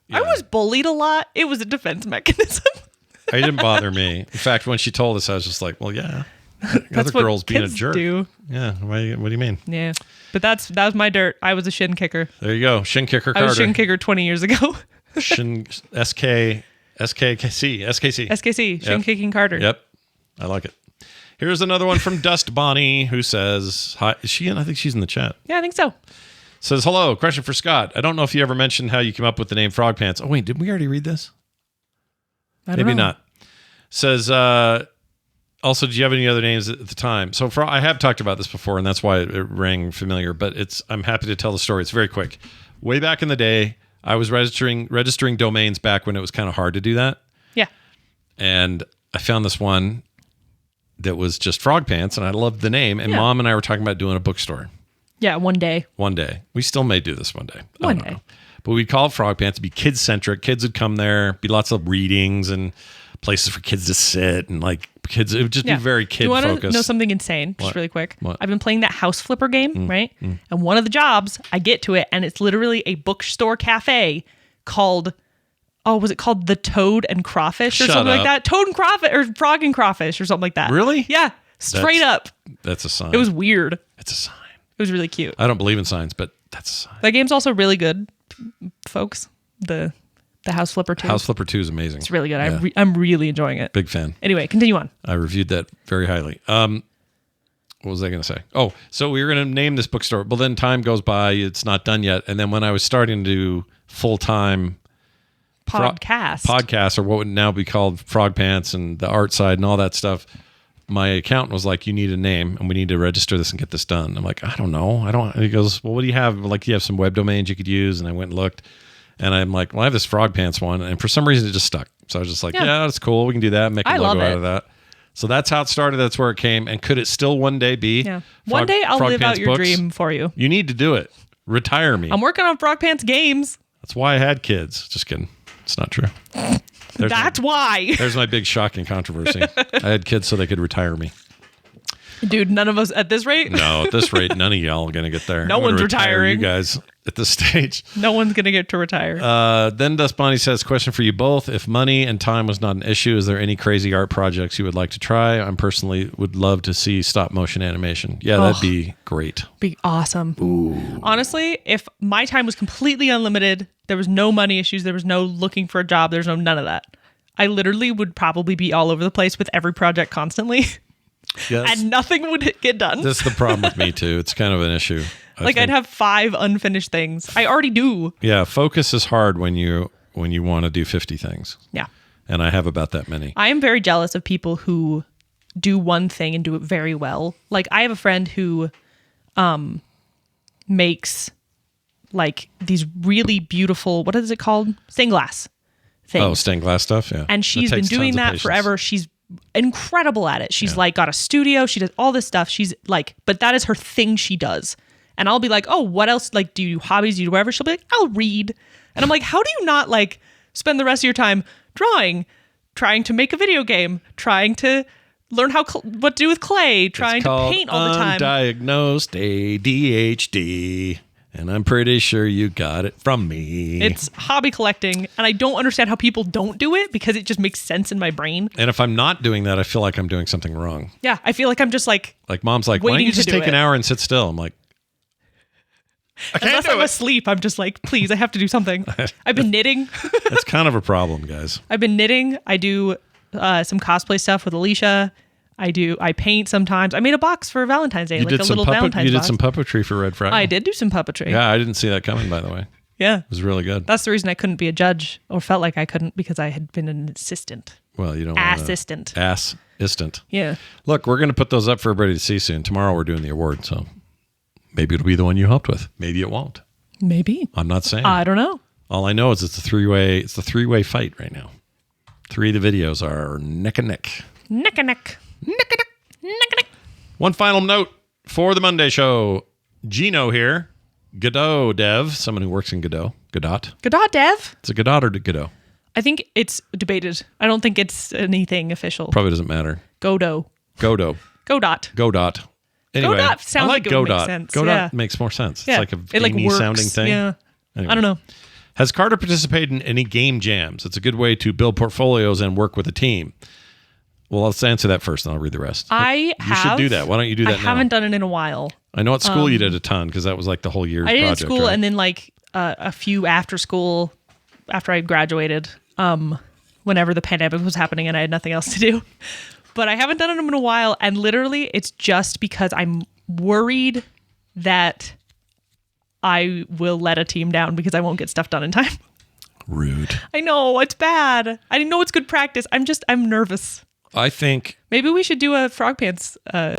Yeah. I was bullied a lot. It was a defense mechanism. It didn't bother me. In fact, when she told us, I was just like, well, yeah. That's other girls what being a kids jerk. Do. Yeah. What do you mean? Yeah. But that was my dirt. I was a shin kicker. There you go. Shin kicker Carter. I was shin kicker 20 years ago. Shin SKC. Shin kicking Carter. Yep. I like it. Here's another one from Dust Bonnie who says, hi. Is she in? I think she's in the chat. Yeah, I think so. Says, hello, question for Scott. I don't know if you ever mentioned how you came up with the name Frog Pants. Oh, wait, did we already read this? Maybe not. Says, also, do you have any other names at the time? So I have talked about this before, and that's why it rang familiar, but I'm happy to tell the story. It's very quick. Way back in the day, I was registering domains back when it was kind of hard to do that. Yeah. And I found this one that was just Frog Pants, and I loved the name, and Mom and I were talking about doing a bookstore. Yeah, one day. We still may do this one day. One day. But we'd call it Frog Pants. It'd be kid-centric. Kids would come there, be lots of readings and places for kids to sit, and like kids, it would just be very kid-focused. You want to know something insane? Just really quick. What? I've been playing that house flipper game, right? And one of the jobs, I get to it, and it's literally a bookstore cafe called, was it called The Toad and Crawfish or something like that? Toad and Crawfish, or Frog and Crawfish or something like that. Really? Yeah. Straight up. That's a sign. It was weird. It's a sign. It was really cute. I don't believe in signs, but that's a sign. That game's also really good, folks. The House Flipper 2. House Flipper 2 is amazing. It's really good. Yeah. I'm really enjoying it. Big fan. Anyway, continue on. I reviewed that very highly. What was I going to say? Oh, so we were going to name this bookstore. Well, then time goes by. It's not done yet. And then when I was starting to do full-time podcasts, or what would now be called Frog Pants and the art side and all that stuff, my accountant was like, you need a name and we need to register this and get this done. I'm like, I don't know. He goes, well, what do you have? Like, you have some web domains you could use. And I went and looked. And I'm like, well, I have this Frog Pants one. And for some reason, it just stuck. So I was just like, yeah that's cool. We can do that. Make a logo out of that. So that's how it started. That's where it came. And could it still one day be? Yeah. One day I'll live out your dream for you. You need to do it. Retire me. I'm working on Frog Pants games. That's why I had kids. Just kidding. It's not true. That's why. There's my big shocking controversy. I had kids so they could retire me. Dude, none of us at this rate? No, at this rate, none of y'all are going to get there. No one's retiring. You guys at this stage. No one's going to get to retire. Then Dust Bonnie says, question for you both. If money and time was not an issue, is there any crazy art projects you would like to try? I personally would love to see stop motion animation. Yeah, that'd be great. Be awesome. Ooh. Honestly, if my time was completely unlimited, there was no money issues, there was no looking for a job, there's no none of that. I literally would probably be all over the place with every project constantly. Yes. And nothing would get done. That's the problem with me too. It's kind of an issue. I'd have 5 unfinished things. I already do. Yeah, focus is hard when you want to do 50 things. Yeah. And I have about that many. I am very jealous of people who do one thing and do it very well. Like, I have a friend who makes like these really beautiful, what is it called? Stained glass things. Oh, stained glass stuff, yeah. And she's been doing that forever. She's incredible at it. She's like got a studio. She does all this stuff. She's like, but that is her thing she does. And I'll be like, oh, what else? Like, do you do hobbies? Do you do whatever? She'll be like, I'll read. And I'm like, how do you not like spend the rest of your time drawing, trying to make a video game, trying to learn what to do with clay, trying to paint all the time? Undiagnosed ADHD. And I'm pretty sure you got it from me. It's hobby collecting, and I don't understand how people don't do it because it just makes sense in my brain. And if I'm not doing that, I feel like I'm doing something wrong. Yeah, I feel like I'm just like Mom's like, why don't you just take an hour and sit still? I'm like, I can't unless I'm asleep, I'm just like, please, I have to do something. I've been knitting. That's kind of a problem, guys. I've been knitting. I do some cosplay stuff with Alicia. I paint sometimes. I made a box for Valentine's Day, like a little Valentine's box. You did some puppetry for Red Friday. I did do some puppetry. Yeah, I didn't see that coming, by the way. Yeah. It was really good. That's the reason I couldn't be a judge, or felt like I couldn't, because I had been an assistant. Well, you don't Assistant. Assistant. Yeah. Look, we're going to put those up for everybody to see soon. Tomorrow we're doing the award, so maybe it'll be the one you helped with. Maybe it won't. Maybe. I'm not saying. I don't know. All I know is it's a three-way fight right now. 3 of the videos are neck and neck. Neck and neck. Neck and neck. One final note for the Monday show. Gino here. Godot Dev, someone who works in Godot. Godot. Godot Dev? It's a Godot or Godot? I think it's debated. I don't think it's anything official. Probably doesn't matter. Godot. Godot. Godot. Godot. Anyway, Godot sounds like it would make sense. Godot makes more sense. Yeah. It's like a gamey sounding thing. Yeah. Anyway. I don't know. Has Carter participated in any game jams? It's a good way to build portfolios and work with a team. Well, let's answer that first, and I'll read the rest. You should do that. Why don't you do that now? I haven't done it in a while. I know at school you did a ton, because that was like the whole year's project. I did at school, right? and then like a few after school, after I graduated, whenever the pandemic was happening and I had nothing else to do. But I haven't done it in a while, and literally it's just because I'm worried that I will let a team down because I won't get stuff done in time. Rude. I know, it's bad. I know it's good practice. I'm nervous. I think maybe we should do a Frog Pants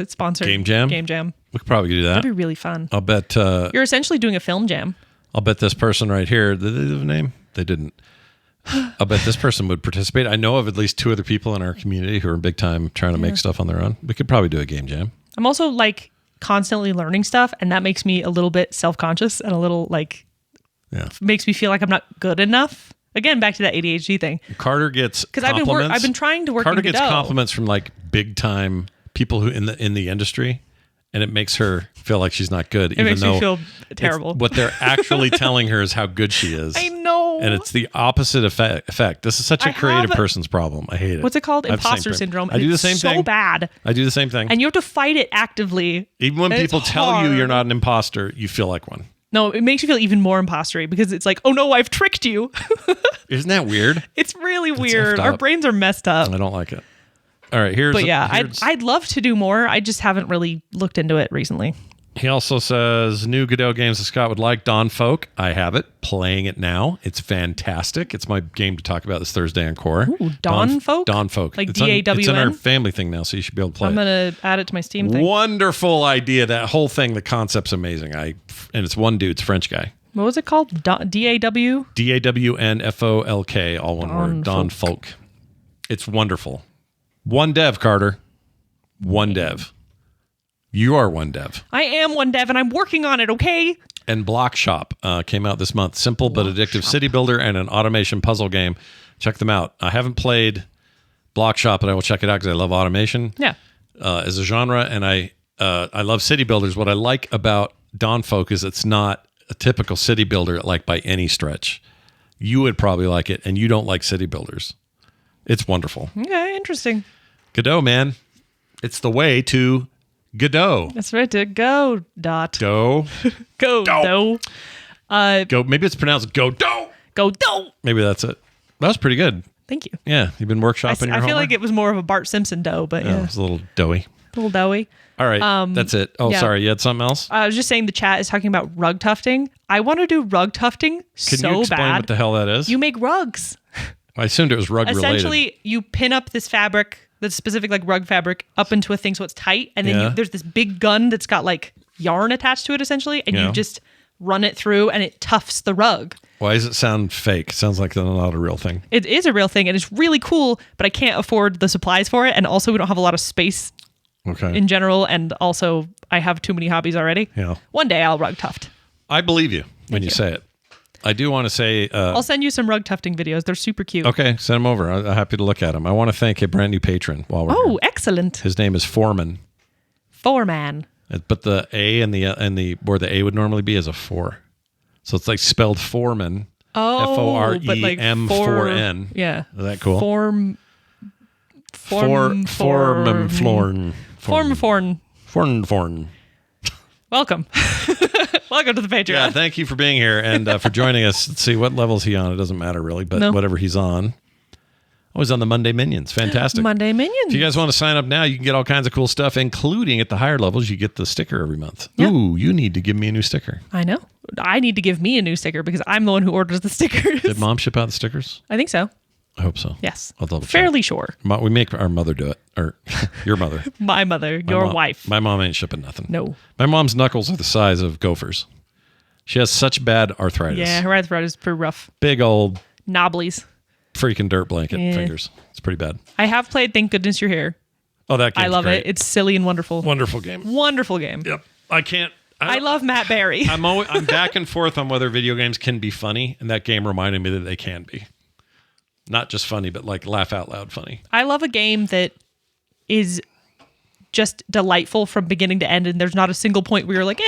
sponsored game jam. We could probably do that. That'd be really fun. I'll bet you're essentially doing a film jam. I'll bet this person right here. Did they have a name? They didn't. I'll bet this person would participate. I know of at least 2 other people in our community who are big time trying to make stuff on their own. We could probably do a game jam. I'm also like constantly learning stuff, and that makes me a little bit self-conscious and a little like makes me feel like I'm not good enough. Again, back to that ADHD thing. Carter gets compliments. I've been trying to work. Carter gets compliments from like big time people who in the industry, and it makes her feel like she's not good. It makes me feel terrible. What they're actually telling her is how good she is. I know, and it's the opposite effect. This is such a creative person's problem. I hate it. What's it called? Imposter syndrome. I do the same thing. So bad. I do the same thing, and you have to fight it actively. Even when people tell you you're not an imposter, you feel like one. No, it makes you feel even more impostery because it's like, oh no, I've tricked you. Isn't that weird? It's really weird. Our brains are messed up. I don't like it. All right, I'd love to do more. I just haven't really looked into it recently. He also says, new Godot games that Scott would like. Dawn Folk. I have it. Playing it now. It's fantastic. It's my game to talk about this Thursday on Core. Ooh, Dawn Folk? Dawn Folk. Like DAWN? It's in our family thing now, so you should be able to play I'm going to add it to my Steam thing. Wonderful idea. That whole thing, the concept's amazing. And it's one dude. It's a French guy. What was it called? DAW? DAWNFOLK, all one word. Dawn Folk. It's wonderful. One dev, Carter. One dev. You are one dev. I am one dev, and I'm working on it, okay? And Block Shop came out this month. Simple but addictive city builder and an automation puzzle game. Check them out. I haven't played Block Shop, but I will check it out because I love automation. Yeah. As a genre, and I love city builders. What I like about Dawn Folk is it's not a typical city builder like by any stretch. You would probably like it, and you don't like city builders. It's wonderful. Okay, interesting. Godot, man. It's the way to Godot. That's right, to go dot. Go. Go do. Go. Maybe it's pronounced Godot. Go do. Maybe that's it. That was pretty good. Thank you. Yeah, you've been workshopping your I feel homework? like it was more of a Bart Simpson dough, but yeah. It was a little doughy. A little doughy. All right, that's it. Oh, sorry, you had something else? I was just saying the chat is talking about rug tufting. I want to do rug tufting so bad. Can you explain what the hell that is? You make rugs. I assumed it was rug related. Essentially, you pin up this fabric, the specific like rug fabric, up into a thing so it's tight, and then there's this big gun that's got like yarn attached to it essentially, and you just run it through, and it tufts the rug. Why does it sound fake? Sounds like not a real thing. It is a real thing, and it's really cool, but I can't afford the supplies for it, and also we don't have a lot of space in general, and also I have too many hobbies already. Yeah. One day I'll rug tuft. I believe you when you say it. I do want to say... I'll send you some rug tufting videos. They're super cute. Okay, send them over. I'm happy to look at them. I want to thank a brand new patron while we're here. Excellent. His name is Foreman. Foreman. But the A and the where the A would normally be is a 4. So it's like spelled Foreman. Forem but like 4N. Yeah. Is that cool? Form. Welcome. Welcome to the Patreon. Yeah, thank you for being here and for joining us. Let's see, what level is he on? It doesn't matter really, but whatever he's on. Oh, he's on the Monday Minions. Fantastic. Monday Minions. If you guys want to sign up now, you can get all kinds of cool stuff, including at the higher levels, you get the sticker every month. Yeah. Ooh, you need to give me a new sticker. I know. I need to give me a new sticker because I'm the one who orders the stickers. Did Mom ship out the stickers? I think so. I hope so. Yes. I'll double check. Fairly sure. We make our mother do it. Or your mother. My mother. Your wife. My mom ain't shipping nothing. No. My mom's knuckles are the size of gophers. She has such bad arthritis. Yeah, her arthritis is pretty rough. Big old... Knobblies. Freaking dirt blanket fingers. It's pretty bad. I have played Thank Goodness You're Here. Oh, that game's I love great. it. It's silly and wonderful. Wonderful game. Wonderful game. Yep. I can't... I love Matt Berry. I'm back and forth on whether video games can be funny, and that game reminded me that they can be. Not just funny, but like laugh out loud funny. I love a game that is just delightful from beginning to end, and there's not a single point where you're like,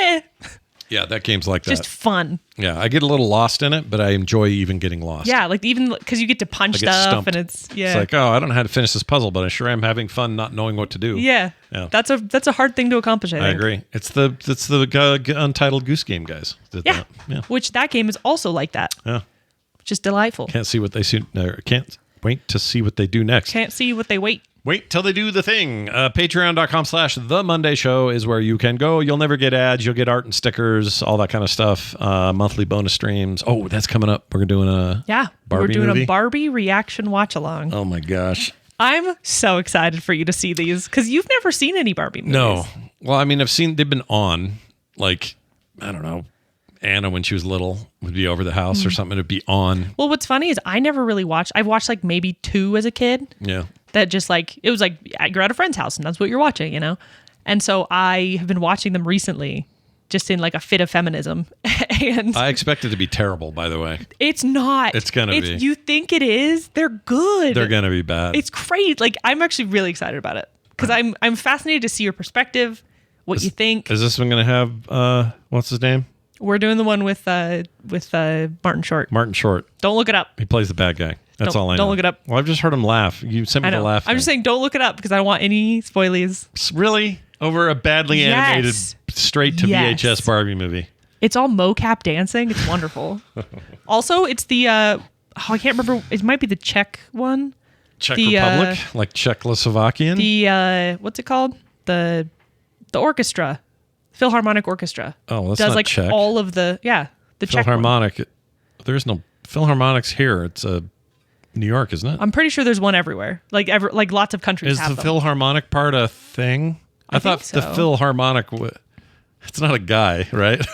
Yeah, that game's like that. Just fun. Yeah, I get a little lost in it, but I enjoy even getting lost. Yeah, like even because you get to punch stuff, stumped. and it's It's like, oh, I don't know how to finish this puzzle, but I sure am having fun not knowing what to do. Yeah. That's a hard thing to accomplish. I agree. It's the Untitled Goose Game guys. Yeah. Which that game is also like that. Yeah. Just delightful. Can't wait to see what they do next. Can't see what they wait. Wait till they do the thing. Patreon.com/The Monday Show is where you can go. You'll never get ads. You'll get art and stickers, all that kind of stuff. Monthly bonus streams. Oh, that's coming up. We're doing a Barbie we're doing movie. A Barbie reaction watch along. Oh my gosh. I'm so excited for you to see these because you've never seen any Barbie movies. No. Well, I mean, they've been on, like, I don't know, Anna, when she was little, would be over the house or something. It'd be on. Well, what's funny is I never really watched. I've watched like maybe 2 as a kid. Yeah. That just like, it was like you're at a friend's house and that's what you're watching, And so I have been watching them recently just in like a fit of feminism. And I expect it to be terrible, by the way. It's not. It's going to be. You think it is? They're good. They're going to be bad. It's great. Like, I'm actually really excited about it because I'm fascinated to see your perspective, what you think. Is this one going to have, what's his name? We're doing the one with Martin Short. Martin Short. Don't look it up. He plays the bad guy. That's all I know. Don't look it up. Well, I've just heard him laugh. You sent me the laugh. I'm just saying, don't look it up because I don't want any spoilies. Really? Over a badly animated, straight to VHS Barbie movie. It's all mocap dancing. It's wonderful. Also, it's the I can't remember. It might be the Czech one. Czech Republic, like Czechoslovakian. The what's it called? The orchestra, Philharmonic Orchestra. Oh, that's does not like Czech. all of the the Philharmonic. Czech one. There's no Philharmonics here. It's New York, isn't it? I'm pretty sure there's one everywhere. Like lots of countries have them. Is the Philharmonic part a thing? I thought so. The Philharmonic. It's not a guy, right?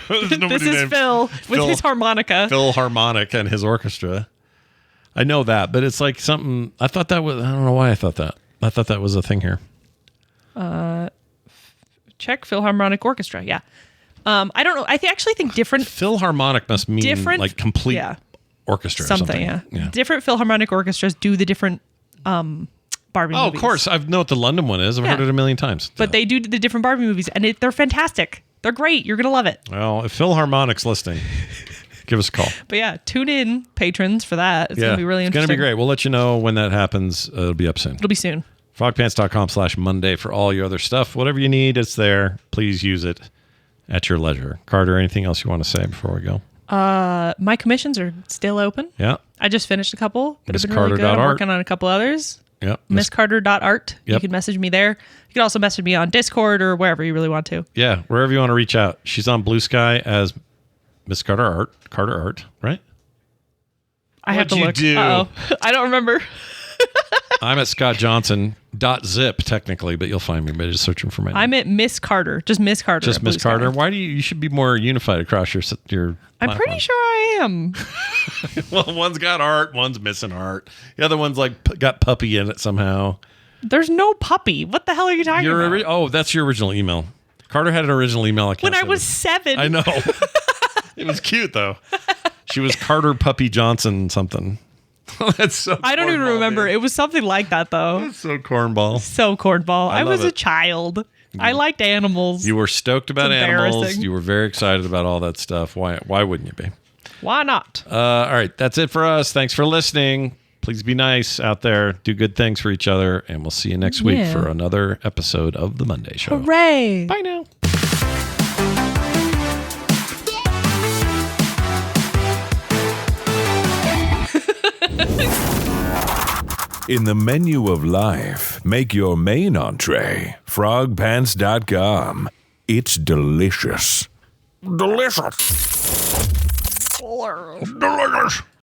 This is Phil with his harmonica. Phil Harmonic and his orchestra. I know that, but it's like something. I thought that was. I don't know why I thought that. I thought that was a thing here. Czech Philharmonic Orchestra. Yeah. I don't know. I actually think different. Philharmonic must mean like complete orchestra. Something. Yeah. Different Philharmonic orchestras do the different Barbie movies. Of course. I know what the London one is. I've heard it a million times. But they do the different Barbie movies, and they're fantastic. They're great. You're going to love it. Well, if Philharmonic's listening, give us a call. But yeah, tune in, patrons, for that. It's going to be really interesting. It's going to be great. We'll let you know when that happens. It'll be up soon. It'll be soon. Frogpants.com/Monday for all your other stuff. Whatever you need, it's there. Please use it at your leisure. Carter, anything else you want to say before we go? My commissions are still open. Yeah. I just finished a couple. It's been really good. I'm working on a couple others. Yep. MissCarter.art. Yep. You can message me there. You can also message me on Discord or wherever you really want to. Yeah, wherever you want to reach out. She's on Blue Sky as Miss Carter Art, right? I have to look. Uh-oh. I don't remember. I'm at scottjohnson.zip technically, but you'll find me by just searching for my name. I'm at Miss Carter. Just Miss Carter. Just Miss Carter. Why do you should be more unified across your I'm pretty sure I am. Well, one's got art, one's missing art. The other one's like got puppy in it somehow. There's no puppy. What the hell are you talking about? That's your original email. Carter had an original email account. When I was 7. I know. It was cute though. She was Carter Puppy Johnson something. That's so I don't even remember. It was something like that though. That's so cornball. So cornball. I was a child. I liked animals. You were stoked about animals. You were very excited about all that stuff. Why wouldn't you be? Why not? All right. That's it for us. Thanks for listening. Please be nice out there. Do good things for each other. And we'll see you next week for another episode of The Monday Show. Hooray. Bye now. In the menu of life, make your main entree frogpants.com. It's delicious. Delicious. Delicious.